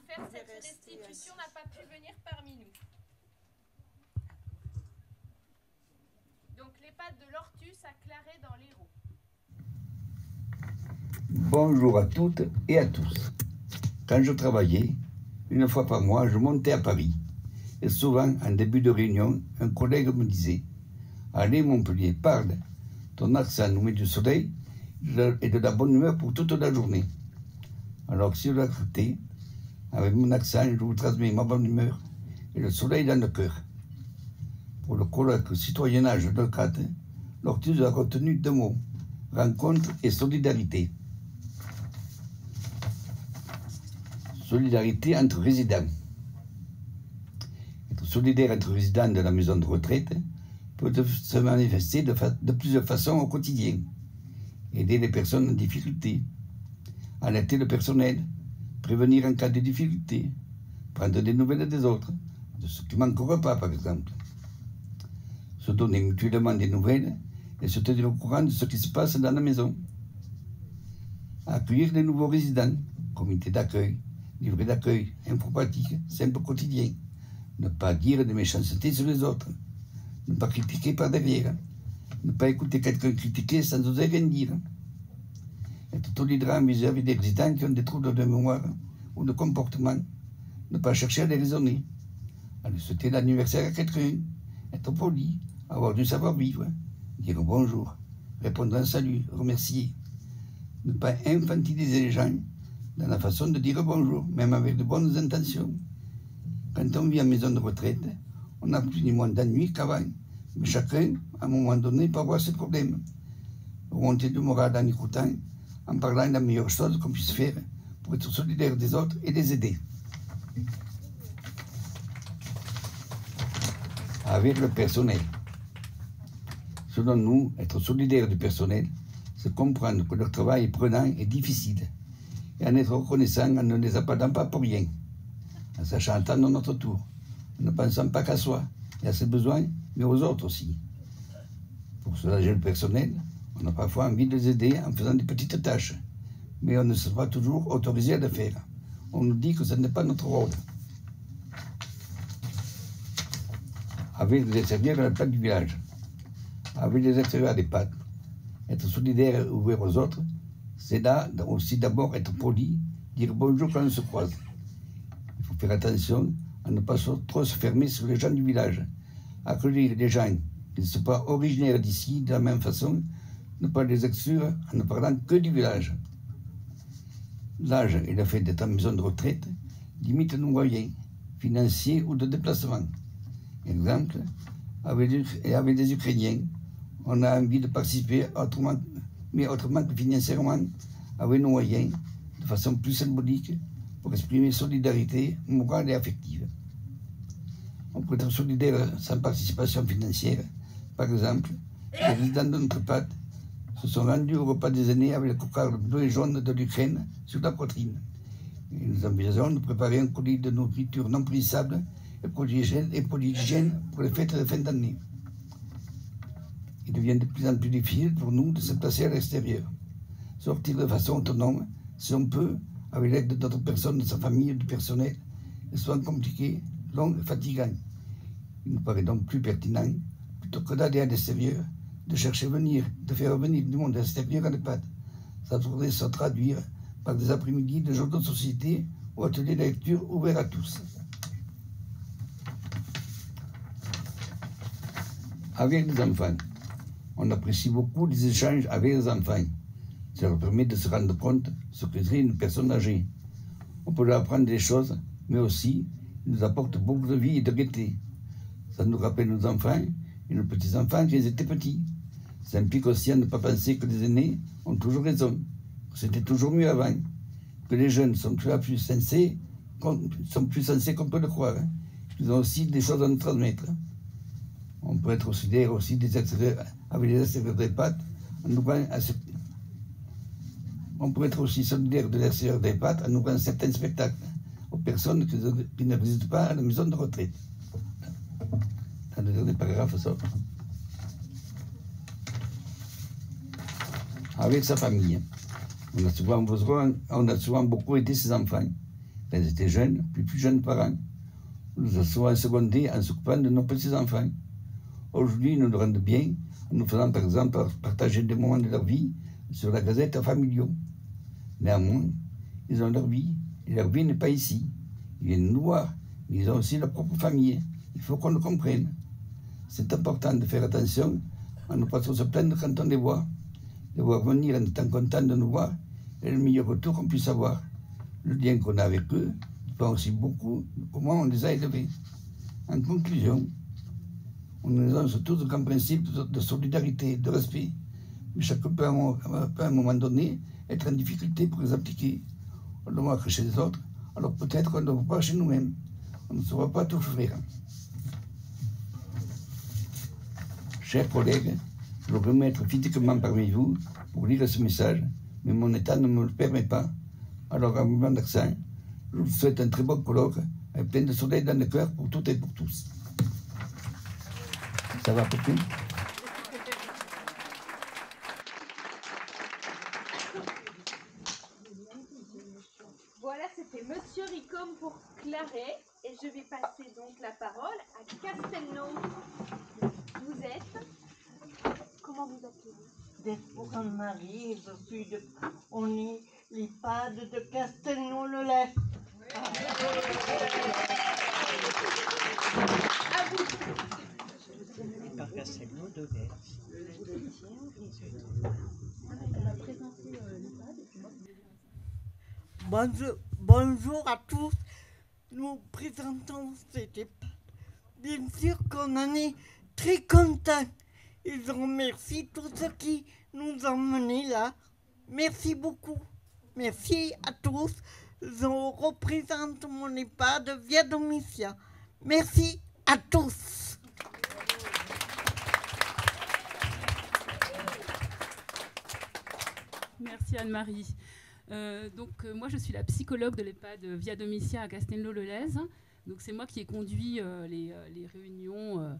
faire cette restitution, n'a pas pu venir parmi nous. Donc l'EHPAD de l'Ortus à Claré dans l'Hérault. Bonjour à toutes et à tous. Quand je travaillais, une fois par mois, je montais à Paris. Et souvent, en début de réunion, un collègue me disait « Allez Montpellier, parle, ton accent nous met du soleil et de la bonne humeur pour toute la journée. » Alors si je l'acceptais, avec mon accent, je vous transmets ma bonne humeur et le soleil dans le cœur. Pour le colloque citoyennage de Crate, l'Ortus a retenu 2 mots, rencontre et solidarité. Solidarité entre résidents. Être solidaire entre résidents de la maison de retraite peut se manifester de plusieurs façons au quotidien. Aider les personnes en difficulté, alerter le personnel, prévenir en cas de difficulté, prendre des nouvelles des autres, de ceux qui manquent au repas par exemple. Se donner mutuellement des nouvelles et se tenir au courant de ce qui se passe dans la maison. Accueillir les nouveaux résidents, comité d'accueil, livret d'accueil, informatique, simple quotidien. Ne pas dire des méchancetés sur les autres. Ne pas critiquer par derrière. Ne pas écouter quelqu'un critiquer sans oser rien dire. Être tolérant vis-à-vis des résidents qui ont des troubles de mémoire ou de comportement. Ne pas chercher à les raisonner. Aller souhaiter l'anniversaire à quelqu'un. Être poli. Avoir du savoir-vivre. Dire bonjour. Répondre un salut. Remercier. Ne pas infantiliser les gens dans la façon de dire bonjour, même avec de bonnes intentions. Quand on vit en maison de retraite, on n'a plus ni moins d'ennuis qu'avant, mais chacun, à un moment donné, peut avoir ses problèmes. Remonter du moral en écoutant, en parlant de la meilleure chose qu'on puisse faire pour être solidaire des autres et les aider. Avec le personnel. Selon nous, être solidaire du personnel, c'est comprendre que leur travail est prenant et difficile, et en être reconnaissant en ne les appellant pas pour rien, en sachant attendre notre tour, en ne pensant pas qu'à soi et à ses besoins, mais aux autres aussi. Pour soulager le personnel, on a parfois envie de les aider en faisant des petites tâches, mais on ne se voit toujours autorisé à le faire. On nous dit que ce n'est pas notre rôle. Avec les extérieurs à la plaque du village, avec les extérieurs à l'EHPAD, être solidaire et ouvert aux autres, c'est là aussi d'abord être poli, dire bonjour quand on se croise. Il faut faire attention à ne pas trop se fermer sur les gens du village, accueillir les gens qui ne sont pas originaires d'ici de la même façon, ne pas les exclure en ne parlant que du village. L'âge et le fait d'être en maison de retraite limitent nos moyens, financiers ou de déplacement. Exemple, avec des Ukrainiens, on a envie de participer autrement que financièrement, avec nos moyens, de façon plus symbolique, pour exprimer solidarité morale et affective. On peut être solidaire sans participation financière. Par exemple, les résidents de notre EHPAD se sont rendus au repas des aînés avec le cocarde bleu et jaune de l'Ukraine sur la poitrine. Et nous envisageons de préparer un colis de nourriture non périssable et polyhygiène pour les fêtes de fin d'année. Il devient de plus en plus difficile pour nous de se placer à l'extérieur. Sortir de façon autonome, si on peut, avec l'aide de d'autres personnes, de sa famille ou du personnel, est souvent compliqué, long et fatigant. Il nous paraît donc plus pertinent, plutôt que d'aller à l'extérieur, de chercher de faire venir du monde extérieur à l'EHPAD. Ça devrait se traduire par des après-midi de jeux de société ou ateliers de lecture ouverts à tous. Avec les enfants, on apprécie beaucoup les échanges avec les enfants. Ça leur permet de se rendre compte de ce que serait une personne âgée. On peut leur apprendre des choses, mais aussi, ils nous apportent beaucoup de vie et de gaieté. Ça nous rappelle nos enfants et nos petits-enfants quand ils étaient petits. Ça implique aussi à ne pas penser que les aînés ont toujours raison, que c'était toujours mieux avant, que les jeunes sont plus sensés qu'on peut le croire. Ils ont aussi des choses à nous transmettre. On peut être solidaire aussi avec les extérieurs d'EHPAD. On peut être aussi solidaire de l'extérieur d'EHPAD en ouvrant certains spectacles aux personnes qui ne résident pas à la maison de retraite. Dans le dernier paragraphe, ça. Avec sa famille, on a souvent beaucoup aidé ses enfants. Quand ils étaient jeunes, plus jeunes parents. On nous a souvent secondés en s'occupant de nos petits-enfants. Aujourd'hui, ils nous le rendent bien en nous faisant, par exemple, partager des moments de leur vie sur la gazette familiaux. Néanmoins, ils ont leur vie, et leur vie n'est pas ici. Ils viennent nous voir, mais ils ont aussi leur propre famille. Il faut qu'on le comprenne. C'est important de faire attention à ne pas trop se plaindre quand on les voit. Les voir venir en étant contents de nous voir est le meilleur retour qu'on puisse avoir. Le lien qu'on a avec eux dépend aussi beaucoup de comment on les a élevés. En conclusion, on nous lance tous un principe de solidarité, de respect. Mais chacun peut à un moment donné être en difficulté pour les appliquer. On le voit que chez les autres, alors peut-être qu'on ne le voit pas chez nous-mêmes. On ne saura pas tout faire. Chers collègues, je voudrais être physiquement parmi vous pour lire ce message, mais mon état ne me le permet pas. Alors, en mouvement d'accent, je vous souhaite un très bon colloque avec plein de soleil dans le cœur pour toutes et pour tous. Ça va, Poupée? Voilà, c'était Monsieur Ricom pour Claret. Et je vais passer donc la parole à Castelnau. Vous êtes... Comment vous appelez-vous? D'Espoir-Marie, je suis de... On est l'EHPAD de Castelnau-le-Lait. À vous. Par Castelnau de Vers. Bonjour à tous. Nous présentons cette EHPAD. Bien sûr qu'on en est très contents. Et je remercie tous ceux qui nous ont menés là. Merci beaucoup. Merci à tous. Je représente mon EHPAD Via Domitia. Merci à tous. Merci Anne-Marie. Moi, je suis la psychologue de l'EHPAD Via Domitia à Castelnau-le-Lez. Donc, c'est moi qui ai conduit les réunions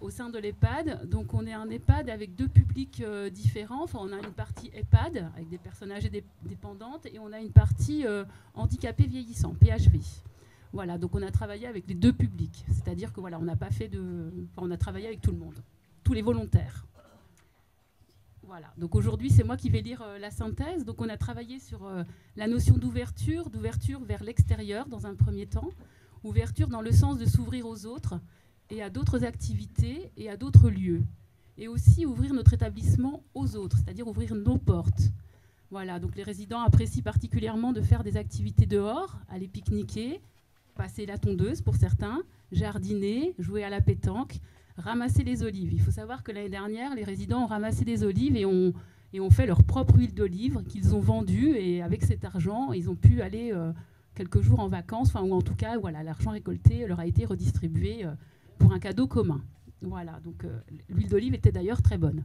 au sein de l'EHPAD. Donc, on est un EHPAD avec deux publics différents. Enfin, on a une partie EHPAD avec des personnes âgées dépendantes et on a une partie handicapés vieillissants, PHV. Voilà, donc on a travaillé avec les deux publics. C'est-à-dire que voilà, on n'a pas fait on a travaillé avec tout le monde, tous les volontaires. Voilà, donc aujourd'hui, c'est moi qui vais lire la synthèse. Donc on a travaillé sur la notion d'ouverture vers l'extérieur dans un premier temps, ouverture dans le sens de s'ouvrir aux autres et à d'autres activités et à d'autres lieux. Et aussi ouvrir notre établissement aux autres, c'est-à-dire ouvrir nos portes. Voilà, donc les résidents apprécient particulièrement de faire des activités dehors, aller pique-niquer, passer la tondeuse pour certains, jardiner, jouer à la pétanque, ramasser les olives. Il faut savoir que l'année dernière, les résidents ont ramassé des olives et ont fait leur propre huile d'olive qu'ils ont vendue. Et avec cet argent, ils ont pu aller quelques jours en vacances. Ou en tout cas, voilà, l'argent récolté leur a été redistribué pour un cadeau commun. Voilà, donc l'huile d'olive était d'ailleurs très bonne.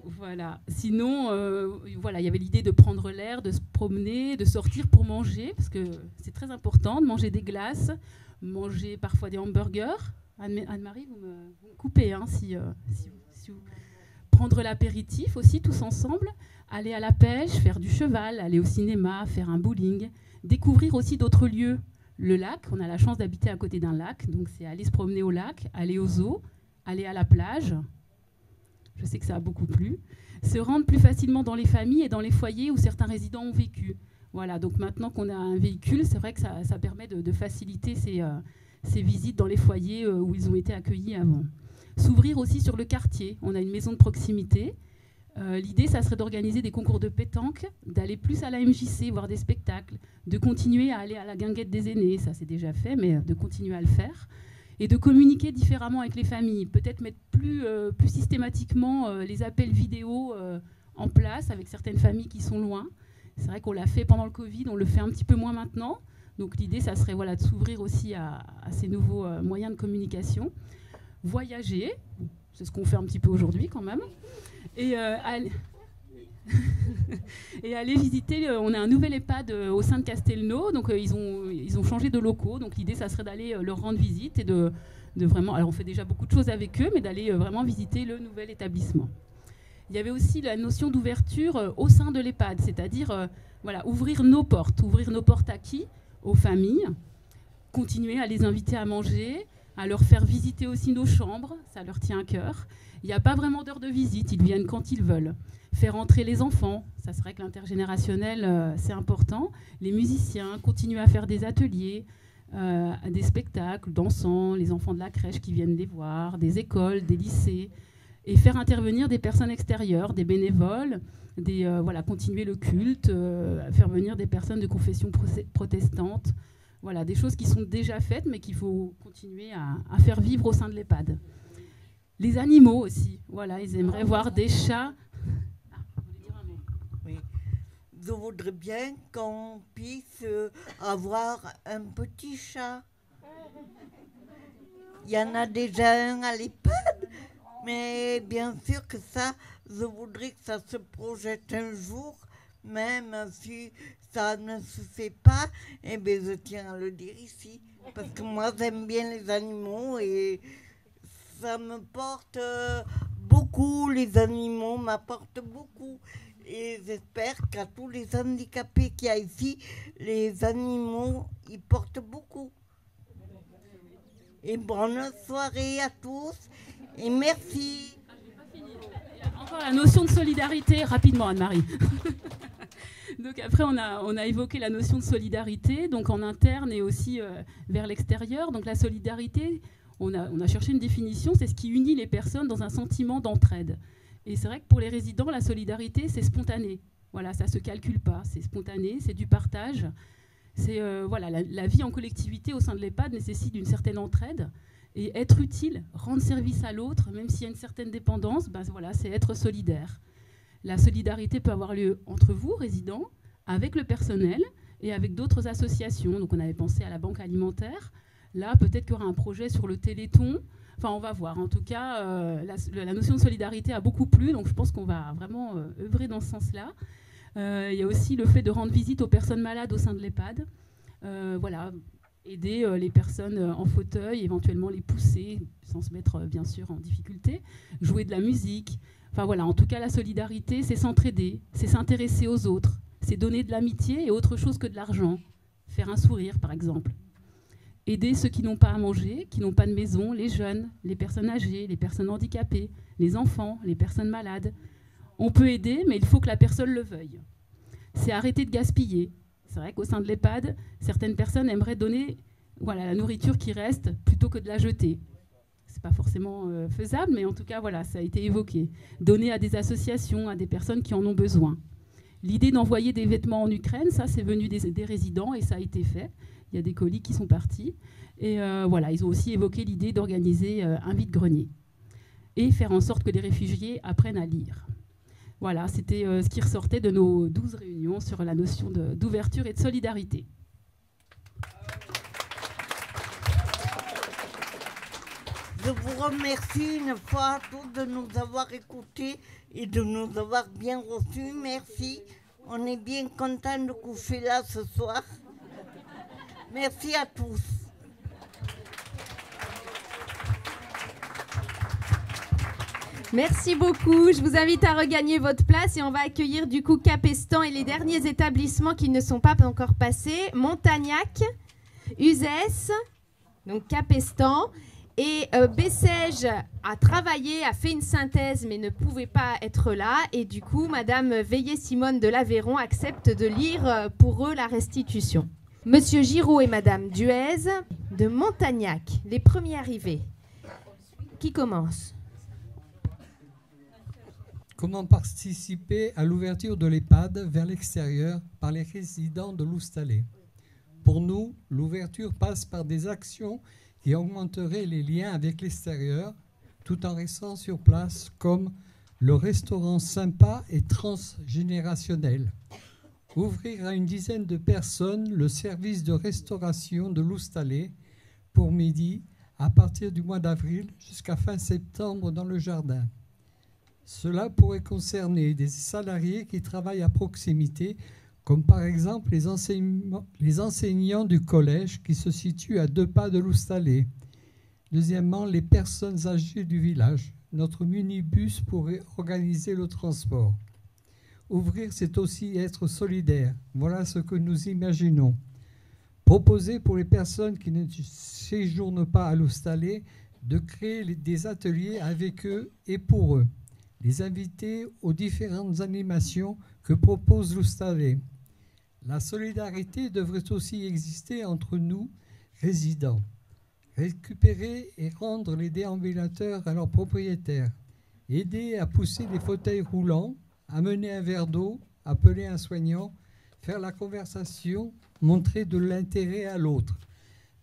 Voilà. Sinon, voilà, il y avait l'idée de prendre l'air, de se promener, de sortir pour manger, parce que c'est très important de manger des glaces, manger parfois des hamburgers. Anne-Marie, vous me coupez, hein, si vous... Prendre l'apéritif aussi, tous ensemble, aller à la pêche, faire du cheval, aller au cinéma, faire un bowling, découvrir aussi d'autres lieux. Le lac, on a la chance d'habiter à côté d'un lac, donc c'est aller se promener au lac, aller aux eaux, aller à la plage. Je sais que ça a beaucoup plu. Se rendre plus facilement dans les familles et dans les foyers où certains résidents ont vécu. Voilà, donc maintenant qu'on a un véhicule, c'est vrai que ça permet de faciliter ces visites dans les foyers où ils ont été accueillis avant. S'ouvrir aussi sur le quartier. On a une maison de proximité. L'idée, ça serait d'organiser des concours de pétanque, d'aller plus à la MJC, voir des spectacles, de continuer à aller à la guinguette des aînés. Ça, c'est déjà fait, mais de continuer à le faire. Et de communiquer différemment avec les familles. Peut-être mettre plus systématiquement les appels vidéo en place avec certaines familles qui sont loin. C'est vrai qu'on l'a fait pendant le Covid, on le fait un petit peu moins maintenant. Donc l'idée, ça serait voilà, de s'ouvrir aussi à ces nouveaux moyens de communication. Voyager, c'est ce qu'on fait un petit peu aujourd'hui quand même. Et aller visiter, on a un nouvel EHPAD au sein de Castelnau, donc ils ont changé de locaux. Donc l'idée, ça serait d'aller leur rendre visite et de vraiment, alors on fait déjà beaucoup de choses avec eux, mais d'aller vraiment visiter le nouvel établissement. Il y avait aussi la notion d'ouverture au sein de l'EHPAD, c'est-à-dire voilà, ouvrir nos portes à qui ? Aux familles, continuer à les inviter à manger, à leur faire visiter aussi nos chambres, ça leur tient à cœur. Il n'y a pas vraiment d'heure de visite, ils viennent quand ils veulent. Faire entrer les enfants, ça serait que l'intergénérationnel, c'est important. Les musiciens, continuer à faire des ateliers, des spectacles dansants, les enfants de la crèche qui viennent les voir, des écoles, des lycées, et faire intervenir des personnes extérieures, des bénévoles, voilà, continuer le culte, faire venir des personnes de confession protestante. Voilà, des choses qui sont déjà faites, mais qu'il faut continuer à faire vivre au sein de l'EHPAD. Les animaux aussi, voilà, ils aimeraient voir des chats. Oui. Je voudrais bien qu'on puisse avoir un petit chat. Il y en a déjà un à l'EHPAD, mais bien sûr que ça, je voudrais que ça se projette un jour, même si ça ne se fait pas, eh bien, je tiens à le dire ici, parce que moi j'aime bien les animaux et ça me porte beaucoup, les animaux m'apportent beaucoup. Et j'espère qu'à tous les handicapés qu'il y a ici, les animaux, ils portent beaucoup. Et bonne soirée à tous et merci. Encore la notion de solidarité, rapidement Anne-Marie. Donc après, on a évoqué la notion de solidarité, donc en interne et aussi vers l'extérieur. Donc la solidarité, on a cherché une définition, c'est ce qui unit les personnes dans un sentiment d'entraide. Et c'est vrai que pour les résidents, la solidarité, c'est spontané. Voilà, ça ne se calcule pas, c'est spontané, c'est du partage. C'est voilà, la vie en collectivité au sein de l'EHPAD nécessite une certaine entraide. Et être utile, rendre service à l'autre, même s'il y a une certaine dépendance, ben voilà, c'est être solidaire. La solidarité peut avoir lieu entre vous, résidents, avec le personnel et avec d'autres associations. Donc on avait pensé à la banque alimentaire. Là, peut-être qu'il y aura un projet sur le Téléthon. Enfin, on va voir. En tout cas, la notion de solidarité a beaucoup plu, donc je pense qu'on va vraiment œuvrer dans ce sens-là. Il y a aussi le fait de rendre visite aux personnes malades au sein de l'EHPAD. Voilà, aider les personnes en fauteuil, éventuellement les pousser, sans se mettre bien sûr en difficulté, jouer de la musique. Enfin voilà, en tout cas, la solidarité, c'est s'entraider, c'est s'intéresser aux autres, c'est donner de l'amitié et autre chose que de l'argent. Faire un sourire, par exemple. Aider ceux qui n'ont pas à manger, qui n'ont pas de maison, les jeunes, les personnes âgées, les personnes handicapées, les enfants, les personnes malades. On peut aider, mais il faut que la personne le veuille. C'est arrêter de gaspiller. C'est vrai qu'au sein de l'EHPAD, certaines personnes aimeraient donner la nourriture qui reste plutôt que de la jeter. Ce n'est pas forcément faisable, mais en tout cas, voilà, ça a été évoqué. Donner à des associations, à des personnes qui en ont besoin. L'idée d'envoyer des vêtements en Ukraine, ça, c'est venu des résidents et ça a été fait. Il y a des colis qui sont partis. Et voilà, ils ont aussi évoqué l'idée d'organiser un vide-grenier et faire en sorte que les réfugiés apprennent à lire. Voilà, c'était ce qui ressortait de nos 12 réunions sur la notion d'ouverture et de solidarité. Je vous remercie une fois à tous de nous avoir écoutés et de nous avoir bien reçus. Merci. On est bien contents de coucher là ce soir. Merci à tous. Merci beaucoup. Je vous invite à regagner votre place et on va accueillir du coup Capestan et les derniers établissements qui ne sont pas encore passés. Montagnac, Uzès, donc Capestan. Et Bessèges a travaillé, a fait une synthèse mais ne pouvait pas être là. Et du coup, Madame Veillé-Simone de l'Aveyron accepte de lire pour eux la restitution. Monsieur Giraud et Madame Duez de Montagnac, les premiers arrivés. Qui commence ? Comment participer à l'ouverture de l'EHPAD vers l'extérieur par les résidents de l'Oustalais? Pour nous, l'ouverture passe par des actions qui augmenteraient les liens avec l'extérieur tout en restant sur place, comme le restaurant sympa et transgénérationnel. Ouvrir à une dizaine de personnes le service de restauration de l'Oustalais pour midi à partir du mois d'avril jusqu'à fin septembre dans le jardin. Cela pourrait concerner des salariés qui travaillent à proximité, comme par exemple les enseignants du collège qui se situent à 2 pas de l'Oustalais. Deuxièmement, les personnes âgées du village. Notre minibus pourrait organiser le transport. Ouvrir, c'est aussi être solidaire. Voilà ce que nous imaginons. Proposer pour les personnes qui ne séjournent pas à l'Oustalais de créer des ateliers avec eux et pour eux. Les inviter aux différentes animations que propose l'Oustalais. La solidarité devrait aussi exister entre nous, résidents. Récupérer et rendre les déambulateurs à leurs propriétaires. Aider à pousser les fauteuils roulants, amener un verre d'eau, appeler un soignant, faire la conversation, montrer de l'intérêt à l'autre.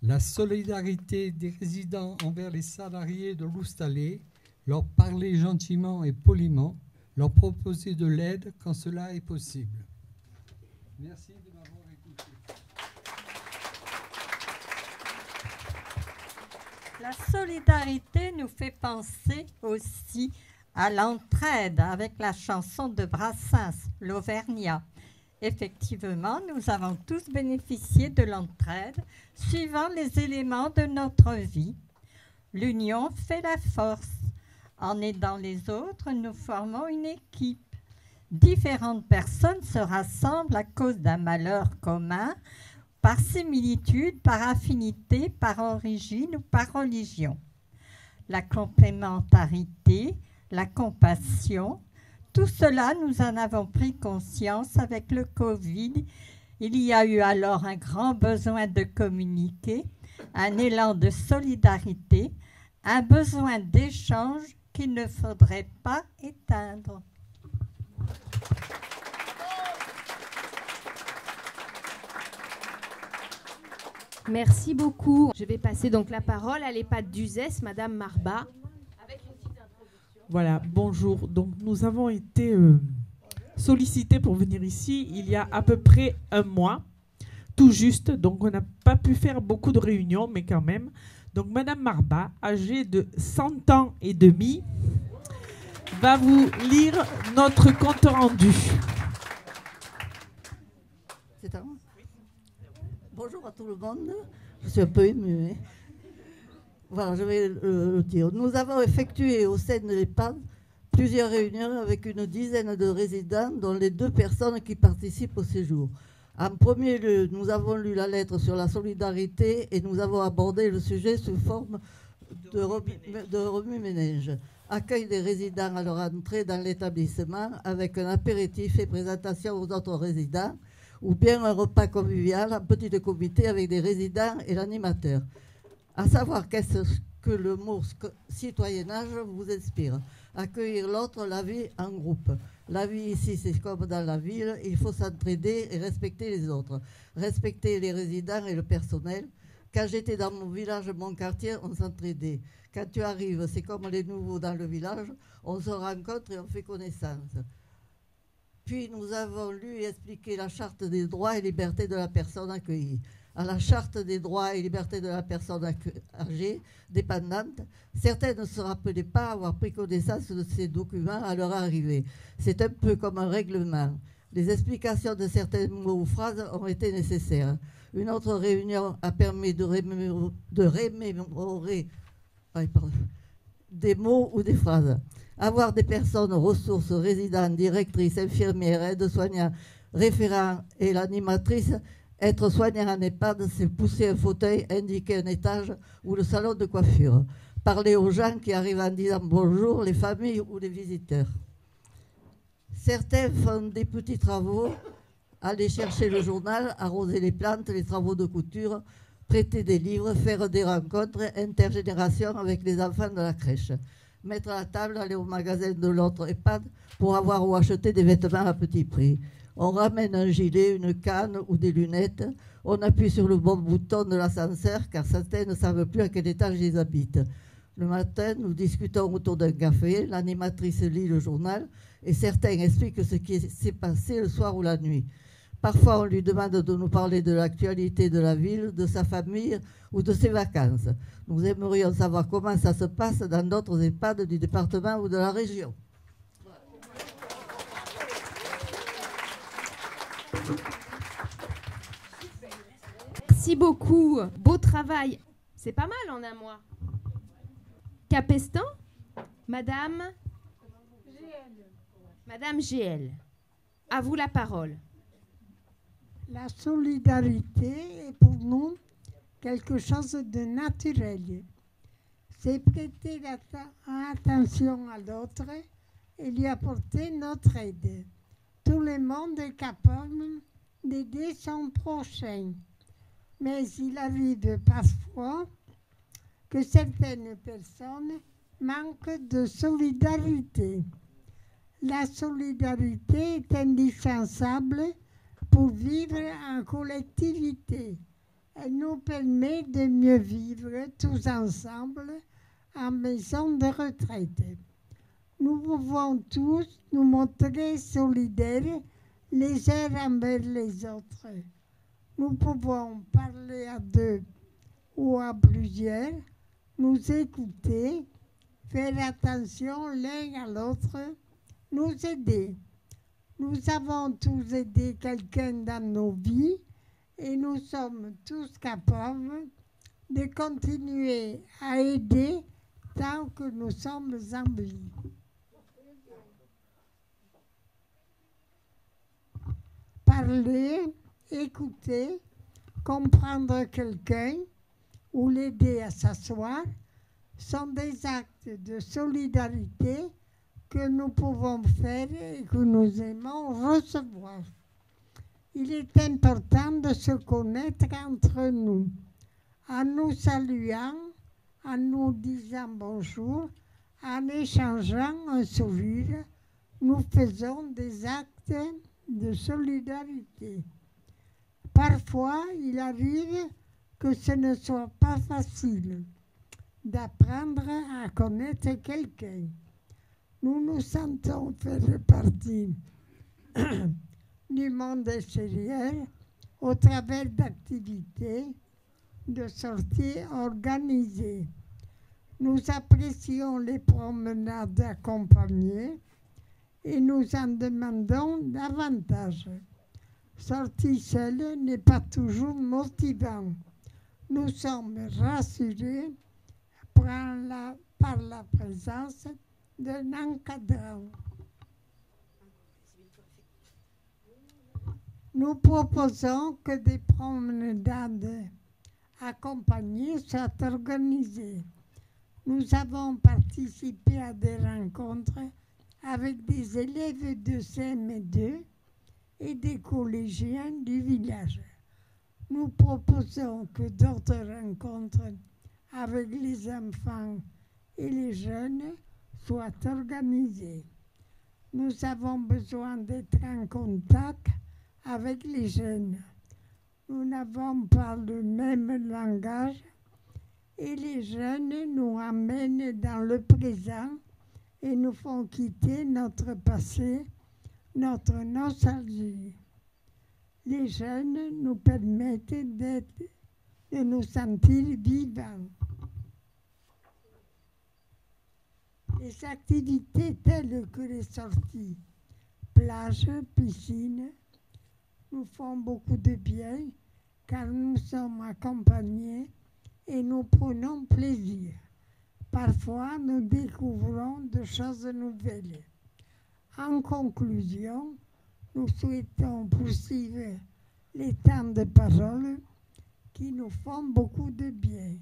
La solidarité des résidents envers les salariés de l'Oustalais, leur parler gentiment et poliment, leur proposer de l'aide quand cela est possible. Merci de m'avoir écouté. La solidarité nous fait penser aussi à l'entraide avec la chanson de Brassens, l'Auvergnat. Effectivement, nous avons tous bénéficié de l'entraide suivant les éléments de notre vie. L'union fait la force. En aidant les autres, nous formons une équipe. Différentes personnes se rassemblent à cause d'un malheur commun, par similitude, par affinité, par origine ou par religion. La complémentarité, la compassion, tout cela, nous en avons pris conscience avec le Covid. Il y a eu alors un grand besoin de communiquer, un élan de solidarité, un besoin d'échange qu'il ne faudrait pas éteindre. Merci beaucoup. Je vais passer donc la parole à l'EHPAD d'Uzès, Madame Marba. Voilà, bonjour. Donc nous avons été sollicités pour venir ici il y a à peu près un mois, tout juste. Donc on n'a pas pu faire beaucoup de réunions, mais quand même, Donc Madame Marba, âgée de 100 ans et demi, va vous lire notre compte rendu. C'est à moi. Bonjour à tout le monde. Je suis un peu émue. Voilà, je vais le dire. Nous avons effectué au sein de l'EHPAD plusieurs réunions avec une dizaine de résidents, dont les 2 personnes qui participent au séjour. En premier lieu, nous avons lu la lettre sur la solidarité et nous avons abordé le sujet sous forme de remue-ménage. Accueil des résidents à leur entrée dans l'établissement avec un apéritif et présentation aux autres résidents, ou bien un repas convivial en petit comité avec des résidents et l'animateur. À savoir qu'est-ce que le mot citoyennage vous inspire. Accueillir l'autre, la vie en groupe. La vie ici, c'est comme dans la ville, il faut s'entraider et respecter les autres. Respecter les résidents et le personnel. Quand j'étais dans mon village, mon quartier, on s'entraidait. Quand tu arrives, c'est comme les nouveaux dans le village, on se rencontre et on fait connaissance. Puis nous avons lu et expliqué la charte des droits et libertés de la personne accueillie. À la charte des droits et libertés de la personne âgée, dépendante, certains ne se rappelaient pas avoir pris connaissance de ces documents à leur arrivée. C'est un peu comme un règlement. Les explications de certains mots ou phrases ont été nécessaires. Une autre réunion a permis de remémorer des mots ou des phrases. Avoir des personnes, ressources, résidents, directrices, infirmières, aides-soignants, référents et l'animatrice. Être soignant en EHPAD, c'est pousser un fauteuil, indiquer un étage ou le salon de coiffure. Parler aux gens qui arrivent en disant bonjour, les familles ou les visiteurs. Certains font des petits travaux, aller chercher le journal, arroser les plantes, les travaux de couture, prêter des livres, faire des rencontres intergénérations avec les enfants de la crèche. Mettre à la table, aller au magasin de l'autre EHPAD pour avoir ou acheter des vêtements à petit prix. On ramène un gilet, une canne ou des lunettes. On appuie sur le bon bouton de l'ascenseur car certains ne savent plus à quel étage ils habitent. Le matin, nous discutons autour d'un café. L'animatrice lit le journal et certains expliquent ce qui s'est passé le soir ou la nuit. Parfois, on lui demande de nous parler de l'actualité de la ville, de sa famille ou de ses vacances. Nous aimerions savoir comment ça se passe dans d'autres EHPAD du département ou de la région. Merci beaucoup. Beau travail. C'est pas mal en un mois. Capestan, Madame GL. À vous la parole. La solidarité est pour nous quelque chose de naturel. C'est prêter attention à l'autre et lui apporter notre aide. Tout le monde est capable d'aider son prochain. Mais il arrive parfois que certaines personnes manquent de solidarité. La solidarité est indispensable pour vivre en collectivité. Elle nous permet de mieux vivre tous ensemble en maison de retraite. Nous pouvons tous nous montrer solidaires les uns envers les autres. Nous pouvons parler à deux ou à plusieurs, nous écouter, faire attention l'un à l'autre, nous aider. Nous avons tous aidé quelqu'un dans nos vies et nous sommes tous capables de continuer à aider tant que nous sommes en vie. Parler, écouter, comprendre quelqu'un ou l'aider à s'asseoir sont des actes de solidarité que nous pouvons faire et que nous aimons recevoir. Il est important de se connaître entre nous, en nous saluant, en nous disant bonjour, en échangeant un sourire, nous faisons des actes de solidarité. Parfois, il arrive que ce ne soit pas facile d'apprendre à connaître quelqu'un. Nous nous sentons faire partie du monde extérieur au travers d'activités de sorties organisées. Nous apprécions les promenades accompagnées et nous en demandons davantage. Sortir seule n'est pas toujours motivant. Nous sommes rassurés par la présence d'un encadrant. Nous proposons que des promenades accompagnées soient organisées. Nous avons participé à des rencontres avec des élèves de CM2 et des collégiens du village. Nous proposons que d'autres rencontres avec les enfants et les jeunes soient organisées. Nous avons besoin d'être en contact avec les jeunes. Nous n'avons pas le même langage et les jeunes nous amènent dans le présent et nous font quitter notre passé, notre nostalgie. Les jeunes nous permettent de nous sentir vivants. Les activités telles que les sorties, plages, piscines, nous font beaucoup de bien car nous sommes accompagnés et nous prenons plaisir. Parfois, nous découvrons de choses nouvelles. En conclusion, nous souhaitons poursuivre les temps de parole qui nous font beaucoup de bien.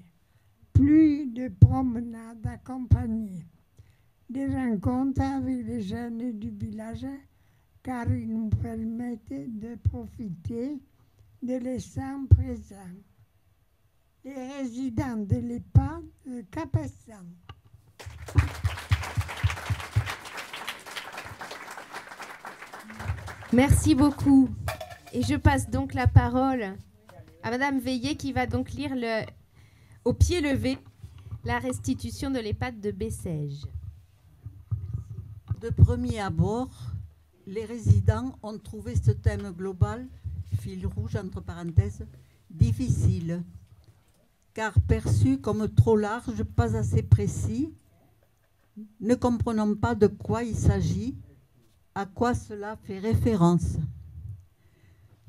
Plus de promenades accompagnées, des rencontres avec les jeunes du village car ils nous permettent de profiter de l'instant présent. Les résidents de l'EHPAD de Capassan. Merci beaucoup. Et je passe donc la parole à Madame Veillé qui va donc lire au pied levé la restitution de l'EHPAD de Bessèges. De premier abord, les résidents ont trouvé ce thème global, fil rouge entre parenthèses, difficile, car perçu comme trop large, pas assez précis, ne comprenant pas de quoi il s'agit, à quoi cela fait référence.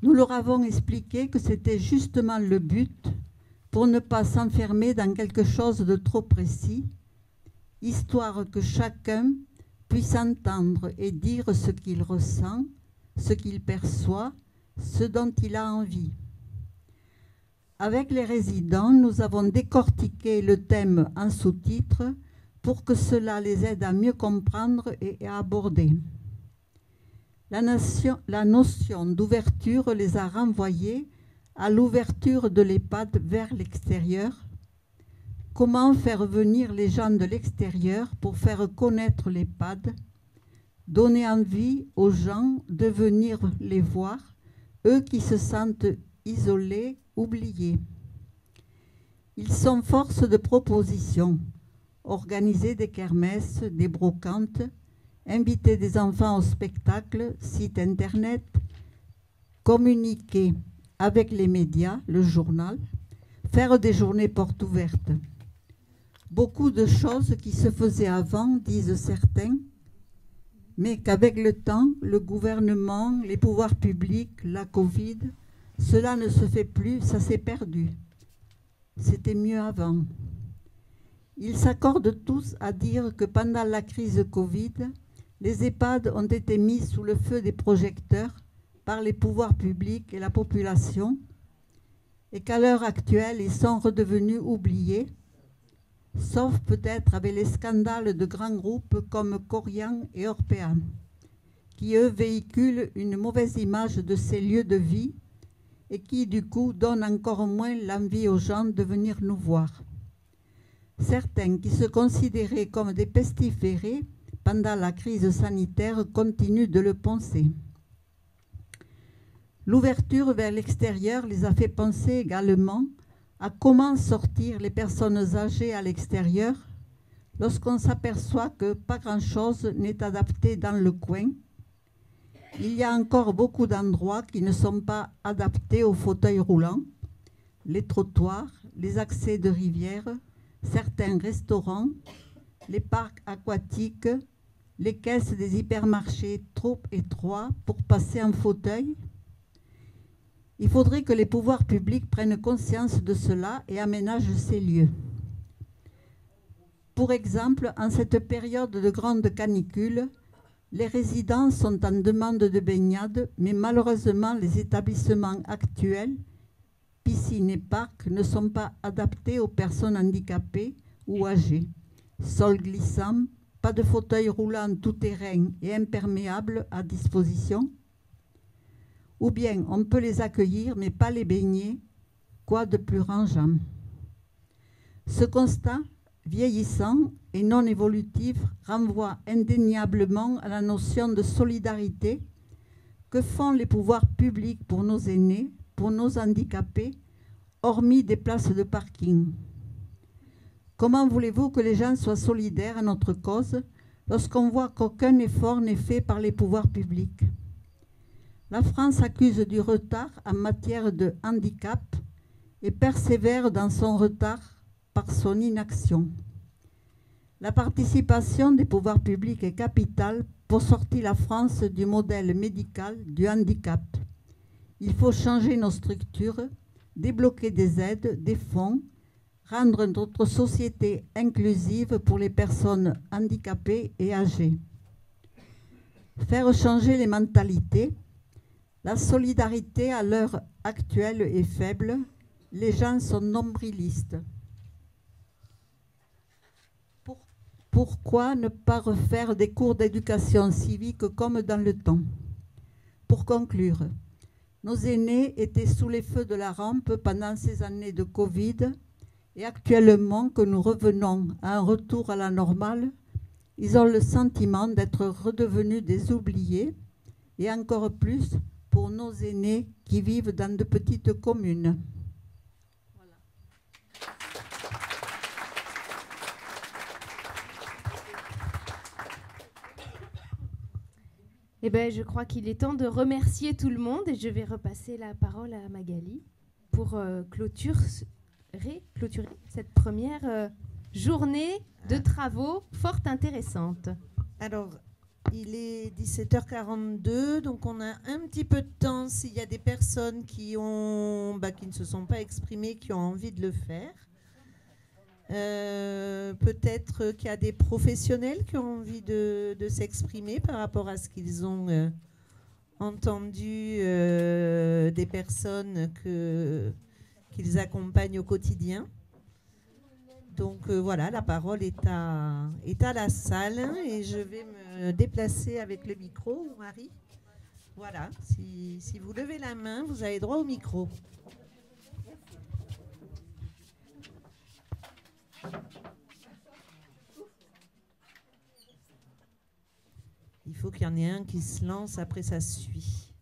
Nous leur avons expliqué que c'était justement le but pour ne pas s'enfermer dans quelque chose de trop précis, histoire que chacun puisse entendre et dire ce qu'il ressent, ce qu'il perçoit, ce dont il a envie. Avec les résidents, nous avons décortiqué le thème en sous-titres pour que cela les aide à mieux comprendre et à aborder. La notion d'ouverture les a renvoyés à l'ouverture de l'EHPAD vers l'extérieur. Comment faire venir les gens de l'extérieur pour faire connaître l'EHPAD, donner envie aux gens de venir les voir, eux qui se sentent isolés, oubliés. Ils sont force de proposition, organiser des kermesses, des brocantes, inviter des enfants au spectacle, site internet, communiquer avec les médias, le journal, faire des journées portes ouvertes. Beaucoup de choses qui se faisaient avant, disent certains, mais qu'avec le temps, le gouvernement, les pouvoirs publics, la Covid, cela ne se fait plus, ça s'est perdu. C'était mieux avant. Ils s'accordent tous à dire que pendant la crise Covid, les EHPAD ont été mis sous le feu des projecteurs par les pouvoirs publics et la population, et qu'à l'heure actuelle, ils sont redevenus oubliés, sauf peut-être avec les scandales de grands groupes comme Corian et Orpea, qui eux véhiculent une mauvaise image de ces lieux de vie et qui du coup donnent encore moins l'envie aux gens de venir nous voir. Certains qui se considéraient comme des pestiférés pendant la crise sanitaire continuent de le penser. L'ouverture vers l'extérieur les a fait penser également à comment sortir les personnes âgées à l'extérieur lorsqu'on s'aperçoit que pas grand-chose n'est adapté dans le coin. Il y a encore beaucoup d'endroits qui ne sont pas adaptés aux fauteuils roulants, les trottoirs, les accès de rivières, certains restaurants, les parcs aquatiques, les caisses des hypermarchés trop étroits pour passer en fauteuil? Il faudrait que les pouvoirs publics prennent conscience de cela et aménagent ces lieux. Pour exemple, en cette période de grande canicule, les résidents sont en demande de baignade, mais malheureusement, les établissements actuels, piscines et parcs, ne sont pas adaptés aux personnes handicapées ou âgées. Sol glissant, pas de fauteuil roulant tout-terrain et imperméable à disposition. Ou bien on peut les accueillir, mais pas les baigner. Quoi de plus rangeant? Ce constat, vieillissant et non évolutif, renvoie indéniablement à la notion de solidarité. Que font les pouvoirs publics pour nos aînés, pour nos handicapés, hormis des places de parking? Comment voulez-vous que les gens soient solidaires à notre cause lorsqu'on voit qu'aucun effort n'est fait par les pouvoirs publics? La France accuse du retard en matière de handicap et persévère dans son retard par son inaction. La participation des pouvoirs publics est capitale pour sortir la France du modèle médical du handicap. Il faut changer nos structures, débloquer des aides, des fonds, rendre notre société inclusive pour les personnes handicapées et âgées. Faire changer les mentalités. La solidarité à l'heure actuelle est faible. Les gens sont nombrilistes. Pourquoi ne pas refaire des cours d'éducation civique comme dans le temps? Pour conclure, nos aînés étaient sous les feux de la rampe pendant ces années de Covid et actuellement que nous revenons à un retour à la normale, ils ont le sentiment d'être redevenus des oubliés et encore plus pour nos aînés qui vivent dans de petites communes. Eh bien, je crois qu'il est temps de remercier tout le monde et je vais repasser la parole à Magali pour clôturer cette première journée de travaux fort intéressante. Alors, il est 17h42, donc on a un petit peu de temps s'il y a des personnes qui ne se sont pas exprimées, qui ont envie de le faire. Peut-être qu'il y a des professionnels qui ont envie de s'exprimer par rapport à ce qu'ils ont entendu des personnes qu'ils accompagnent au quotidien. Donc voilà, la parole est à la salle et je vais me déplacer avec le micro, Marie. Voilà, si vous levez la main, vous avez droit au micro. Il faut qu'il y en ait un qui se lance, après ça suit.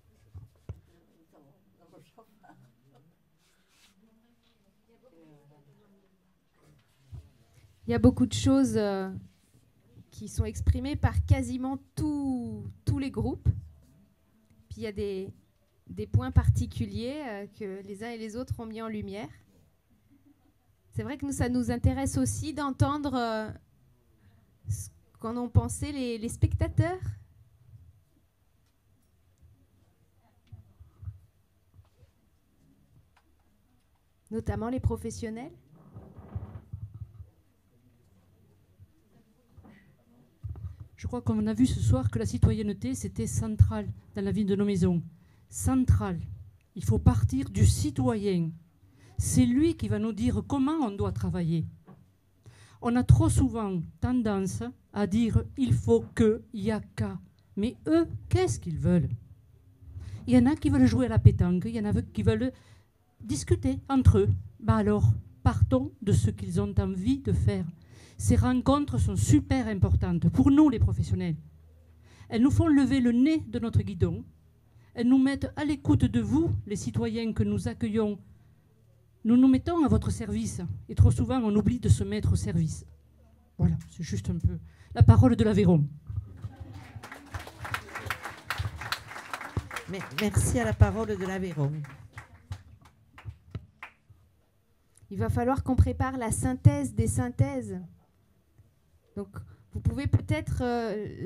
Il y a beaucoup de choses qui sont exprimées par quasiment tous les groupes. Puis il y a des points particuliers que les uns et les autres ont mis en lumière. C'est vrai que ça nous intéresse aussi d'entendre ce qu'en ont pensé les spectateurs. Notamment les professionnels. Je crois qu'on a vu ce soir que la citoyenneté, c'était central dans la vie de nos maisons. Central. Il faut partir du citoyen. C'est lui qui va nous dire comment on doit travailler. On a trop souvent tendance à dire « il faut que, il y a qu'à ». Mais eux, qu'est-ce qu'ils veulent? Il y en a qui veulent jouer à la pétanque, il y en a qui veulent discuter entre eux. Alors, partons de ce qu'ils ont envie de faire. Ces rencontres sont super importantes pour nous, les professionnels. Elles nous font lever le nez de notre guidon. Elles nous mettent à l'écoute de vous, les citoyens que nous accueillons. Nous nous mettons à votre service. Et trop souvent, on oublie de se mettre au service. Voilà, c'est juste un peu la parole de l'Aveyron. Merci à la parole de l'Aveyron. Il va falloir qu'on prépare la synthèse des synthèses. Donc, vous pouvez peut-être,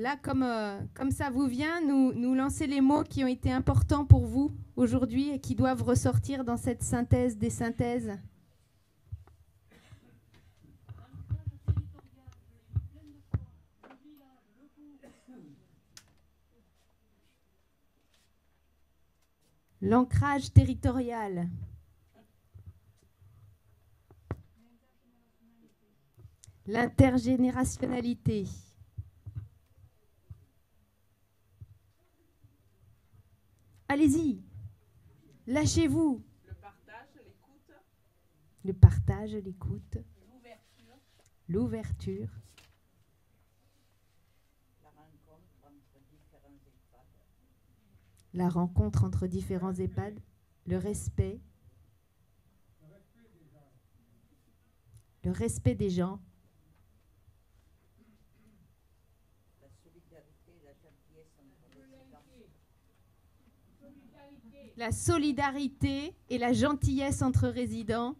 là, comme ça vous vient, nous lancer les mots qui ont été importants pour vous aujourd'hui et qui doivent ressortir dans cette synthèse des synthèses. L'ancrage territorial. L'intergénérationnalité. Allez-y, lâchez-vous. Le partage, l'écoute. Le partage, l'écoute. L'ouverture. L'ouverture. La rencontre entre différents EHPAD. Le respect. Le respect des gens. La solidarité et la gentillesse entre résidents.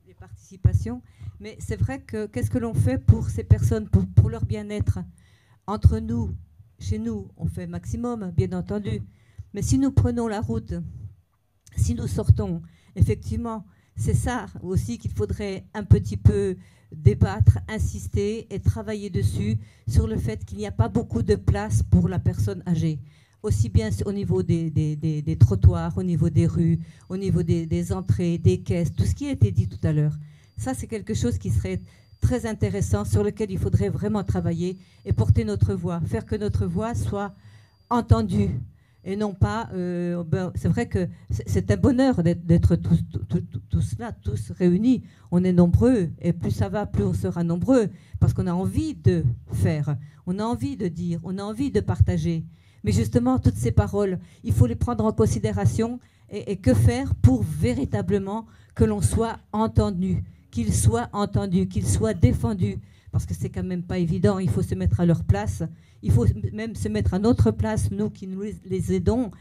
Les participations. Mais c'est vrai que qu'est-ce que l'on fait pour ces personnes, pour leur bien-être? Entre nous, chez nous, on fait maximum, bien entendu. Mais si nous prenons la route, si nous sortons, effectivement, c'est ça aussi qu'il faudrait un petit peu débattre, insister et travailler dessus, sur le fait qu'il n'y a pas beaucoup de place pour la personne âgée. Aussi bien au niveau des trottoirs, au niveau des rues, au niveau des entrées, des caisses, tout ce qui a été dit tout à l'heure. Ça, c'est quelque chose qui serait très intéressant, sur lequel il faudrait vraiment travailler et porter notre voix, faire que notre voix soit entendue. Et non pas, c'est vrai que c'est un bonheur d'être tous là, tous réunis. On est nombreux, et plus ça va, plus on sera nombreux, parce qu'on a envie de faire, on a envie de dire, on a envie de partager. Mais justement, toutes ces paroles, il faut les prendre en considération, et que faire pour véritablement que l'on soit entendu, qu'ils soient entendus, qu'ils soient défendus, parce que c'est quand même pas évident, il faut se mettre à leur place. Il faut même se mettre à notre place, nous qui nous les aidons,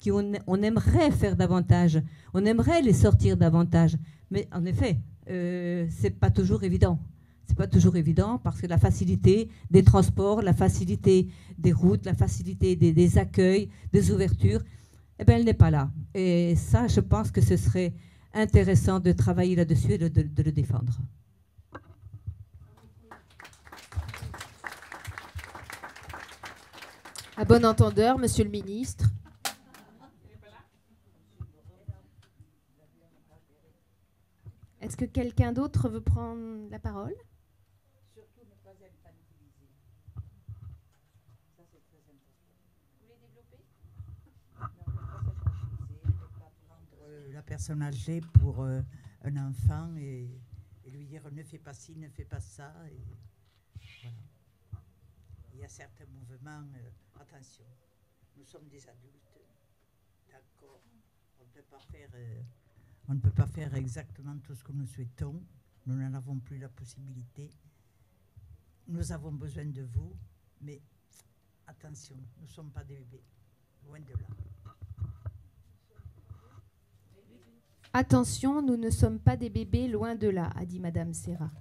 on aimerait faire davantage, on aimerait les sortir davantage. Mais en effet, c'est pas toujours évident. C'est pas toujours évident parce que la facilité des transports, la facilité des routes, la facilité des accueils, des ouvertures, eh ben, elle n'est pas là. Et ça, je pense que ce serait intéressant de travailler là-dessus et de le défendre. À bon entendeur, Monsieur le ministre. Est-ce que quelqu'un d'autre veut prendre la parole? Surtout ne pas infantiliser. Ça, c'est très important. Vous voulez développer? Non, ne pas infantiliser, ne pas prendre la personne âgée pour un enfant et lui dire ne fais pas ci, ne fais pas ça. Et voilà. Il y a certains mouvements, attention, nous sommes des adultes, d'accord, on ne peut pas faire exactement tout ce que nous souhaitons, nous n'en avons plus la possibilité, nous avons besoin de vous, mais attention, nous ne sommes pas des bébés, loin de là. Attention, nous ne sommes pas des bébés, loin de là, a dit Madame Serra.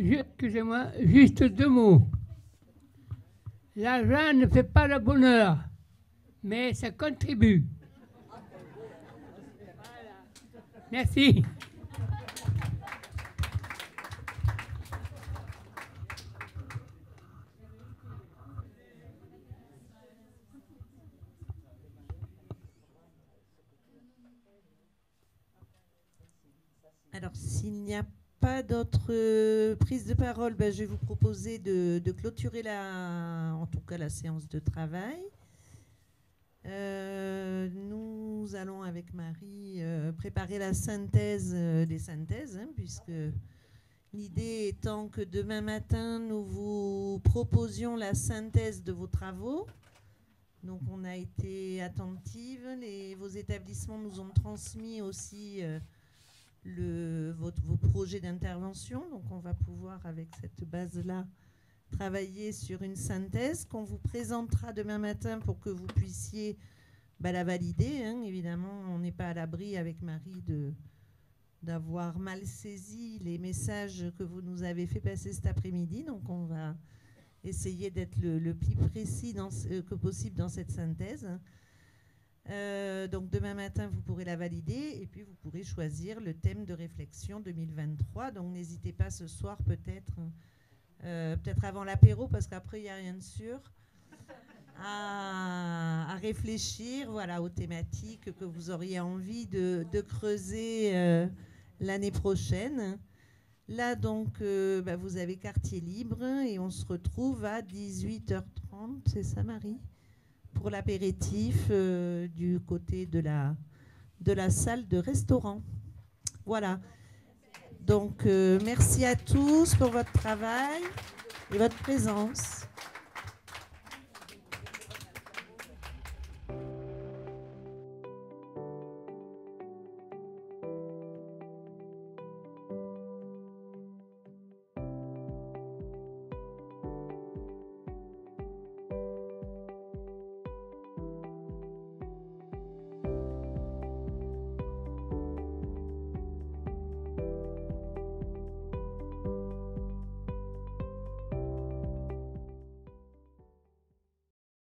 Excusez-moi, juste 2 mots. L'argent ne fait pas le bonheur, mais ça contribue. Merci. Alors, s'il n'y a pas d'autres prises de parole, ben, je vais vous proposer de clôturer en tout cas la séance de travail. Nous allons avec Marie préparer la synthèse des synthèses, hein, puisque l'idée étant que demain matin, nous vous proposions la synthèse de vos travaux. Donc on a été attentive, vos établissements nous ont transmis aussi vos projets d'intervention. Donc on va pouvoir, avec cette base-là, travailler sur une synthèse qu'on vous présentera demain matin pour que vous puissiez la valider. Hein. Évidemment, on n'est pas à l'abri avec Marie d'avoir mal saisi les messages que vous nous avez fait passer cet après-midi. Donc on va essayer d'être le plus précis que possible dans cette synthèse. Donc demain matin, vous pourrez la valider et puis vous pourrez choisir le thème de réflexion 2023. Donc n'hésitez pas ce soir peut-être avant l'apéro, parce qu'après il n'y a rien de sûr, à réfléchir aux thématiques que vous auriez envie de creuser l'année prochaine. Là, donc, vous avez quartier libre et on se retrouve à 18h30, c'est ça, Marie, pour l'apéritif du côté de la salle de restaurant. Voilà. Donc, merci à tous pour votre travail et votre présence.